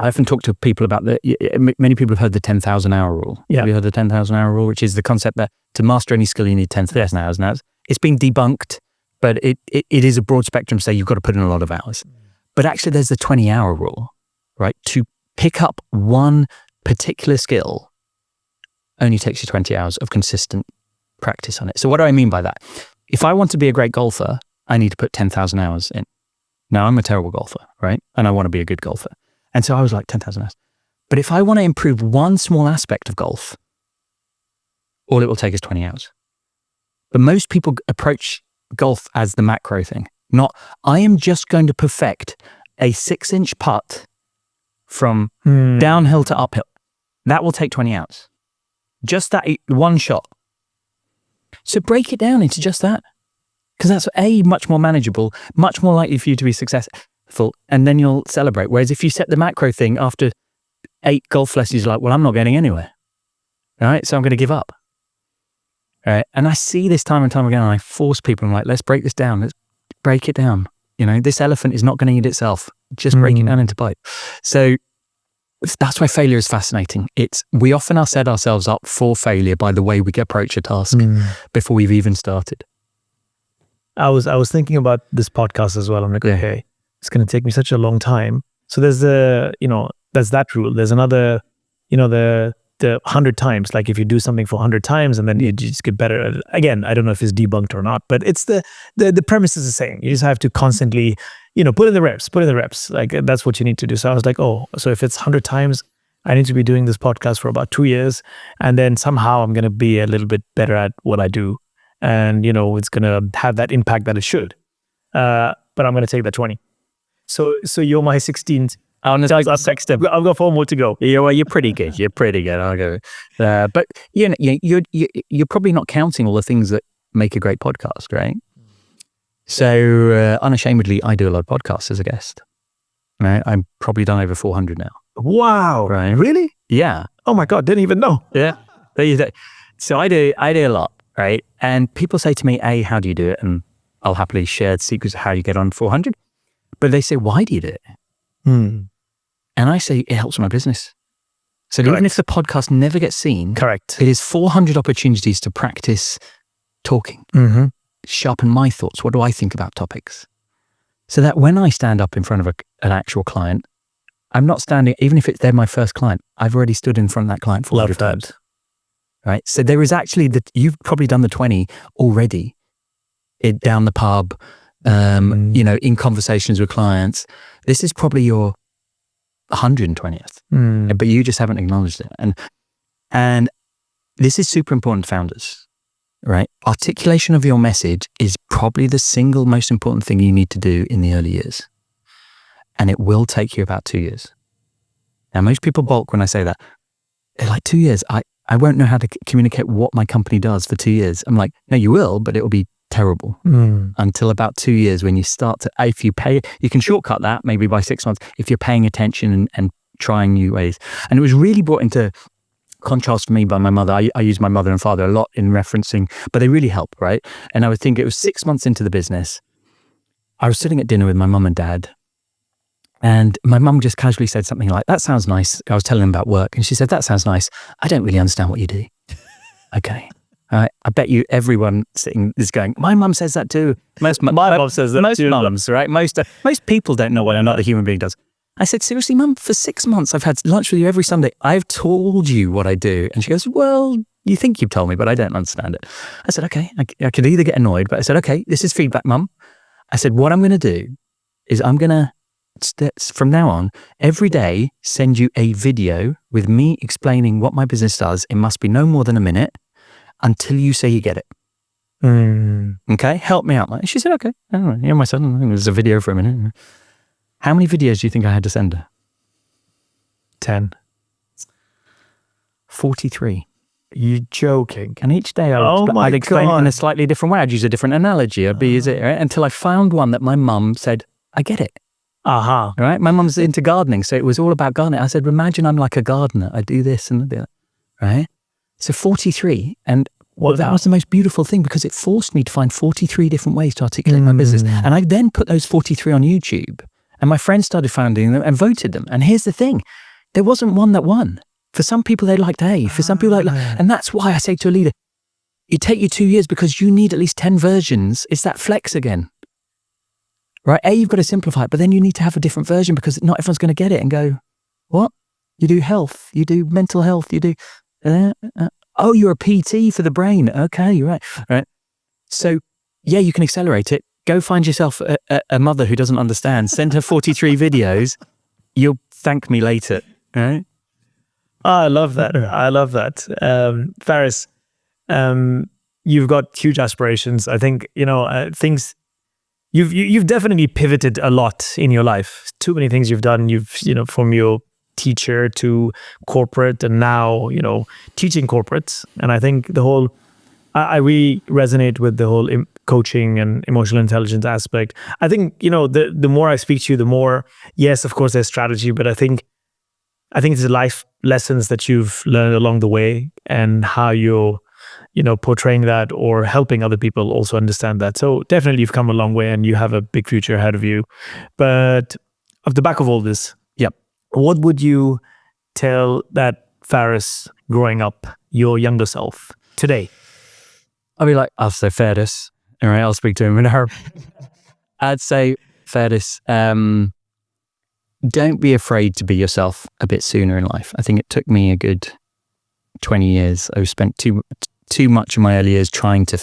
often talk to people about many people have heard the 10,000 hour rule. Yeah. Have you heard the 10,000 hour rule, which is the concept that to master any skill, you need 10,000 hours. Now it's been debunked. But it is a broad spectrum to say you've got to put in a lot of hours. But actually there's the 20-hour rule, right? To pick up one particular skill only takes you 20 hours of consistent practice on it. So what do I mean by that? If I want to be a great golfer, I need to put 10,000 hours in. Now I'm a terrible golfer, right? And I want to be a good golfer. And so I was like 10,000 hours. But if I want to improve one small aspect of golf, all it will take is 20 hours. But most people approach golf as the macro thing, not I am just going to perfect a 6-inch putt from downhill to uphill. That will take 20 hours. Just that one shot. So break it down into just that. Because that's much more manageable, much more likely for you to be successful, and then you'll celebrate. Whereas if you set the macro thing after 8 golf lessons, you're like, well, I'm not getting anywhere. All right, so I'm going to give up. Right. And I see this time and time again, and I force people, I'm like, let's break this down. Let's break it down. This elephant is not going to eat itself. Just break it down into bites. So that's why failure is fascinating. We often set ourselves up for failure by the way we approach a task before we've even started. I was thinking about this podcast as well. I'm like, okay, it's going to take me such a long time. So there's there's that rule. There's another, the 100 times, like if you do something for 100 times and then you just get better at it. Again, I don't know if it's debunked or not, but it's the premise is the same. You just have to constantly, put in the reps. Like that's what you need to do. So I was like, so if it's 100 times I need to be doing this podcast for about 2 years, and then somehow I'm going to be a little bit better at what I do, and it's going to have that impact that it should. But I'm going to take that 20. So you're my 16th. I've got 4 more to go. Yeah, well, you're pretty good. You're pretty good. I'll go. But you're probably not counting all the things that make a great podcast, right? So unashamedly, I do a lot of podcasts as a guest. Right? I'm probably done over 400 now. Wow! Right? Really? Yeah. Oh my God! Didn't even know. Yeah. So I do a lot, right? And people say to me, "Hey, how do you do it?" And I'll happily share the secrets of how you get on 400. But they say, "Why do you do it?" And I say, "It helps my business." So even if the podcast never gets seen, correct, it is 400 opportunities to practice talking, sharpen my thoughts. What do I think about topics? So that when I stand up in front of an actual client, I'm not standing, even if they're my first client, I've already stood in front of that client 400 times. Right? So there is actually you've probably done the 20 already down the pub, in conversations with clients. This is probably your 120th, but you just haven't acknowledged it. And this is super important to founders, right? Articulation of your message is probably the single most important thing you need to do in the early years. And it will take you about 2 years. Now, most people balk when I say that. They're like, 2 years, I won't know how to communicate what my company does for 2 years. I'm like, no, you will, but it will be terrible until about 2 years when you start to, if you pay, you can shortcut that maybe by 6 months if you're paying attention and trying new ways. And it was really brought into contrast for me by my mother. I use my mother and father a lot in referencing, but they really help, right? And I would think it was 6 months into the business. I was sitting at dinner with my mum and dad, and my mum just casually said something like, "That sounds nice." I was telling them about work, and she said, "That sounds nice. I don't really understand what you do." Okay. I bet you everyone sitting is going, my mum says that too. My mum says that too. Most mums, right? Most people don't know what another human being does. I said, "Seriously, mum, for 6 months, I've had lunch with you every Sunday. I've told you what I do." And she goes, "Well, you think you've told me, but I don't understand it." I said, "Okay, I could either get annoyed," but I said, "Okay, this is feedback, mum." I said, "What I'm going to do is I'm going to, from now on, every day send you a video with me explaining what my business does. It must be no more than a minute until you say you get it. Okay, help me out." She said, "Okay, I don't know. You're my son. I think there's a video for a minute." How many videos do you think I had to send her? 10. 43. You're joking. And each day I'd explain it in a slightly different way. I'd use a different analogy. I'd be right? Until I found one that my mum said, "I get it." Right? My mum's into gardening, so it was all about gardening. I said, "Imagine I'm like a gardener. I do this and that." Right? So 43, and that was the most beautiful thing because it forced me to find 43 different ways to articulate my business. And I then put those 43 on YouTube, and my friends started finding them and voted them. And here's the thing, there wasn't one that won. For some people, they liked A. For some people, and that's why I say to a leader, it take you 2 years because you need at least 10 versions. It's that flex again. Right? A, you've got to simplify it, but then you need to have a different version because not everyone's going to get it and go, "What? You do health, you do mental health, you do, oh, you're a PT for the brain. Okay, you're right." Right. So yeah, you can accelerate it. Go find yourself a mother who doesn't understand. Send her 43 videos. You'll thank me later. Right? I love that. I love that. Faris, you've got huge aspirations. I think, things, you've definitely pivoted a lot in your life. Too many things you've done. You've, from your teacher to corporate and now, teaching corporates. And I think I really resonate with the whole coaching and emotional intelligence aspect. I think, the more I speak to you, the more, yes, of course, there's strategy, but I think it's the life lessons that you've learned along the way and how you're, portraying that or helping other people also understand that. So definitely you've come a long way and you have a big future ahead of you. But off the back of all this, what would you tell that Faris growing up, your younger self, today? I'll say Faris. All right, I'll speak to him in her. I'd say, Faris, don't be afraid to be yourself a bit sooner in life. I think it took me a good 20 years. I spent too much of my early years trying to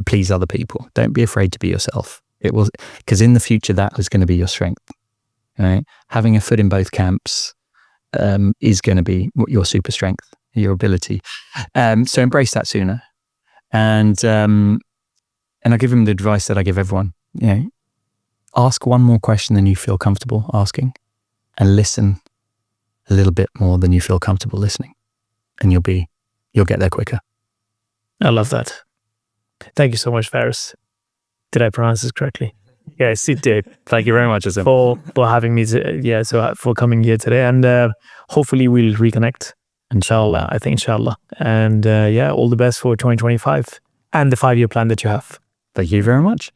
please other people. Don't be afraid to be yourself. It will, because in the future, that was going to be your strength. Right? Having a foot in both camps, is going to be your super strength, your ability. So embrace that sooner. And I'll give him the advice that I give everyone. Ask one more question than you feel comfortable asking, and listen a little bit more than you feel comfortable listening, and you'll get there quicker. I love that. Thank you so much, Faris. Did I pronounce this correctly? Yes, you did. Thank you very much, Azim. For having me. For coming here today, and hopefully we'll reconnect. Inshallah, I think inshallah. And all the best for 2025 and the 5-year plan that you have. Thank you very much.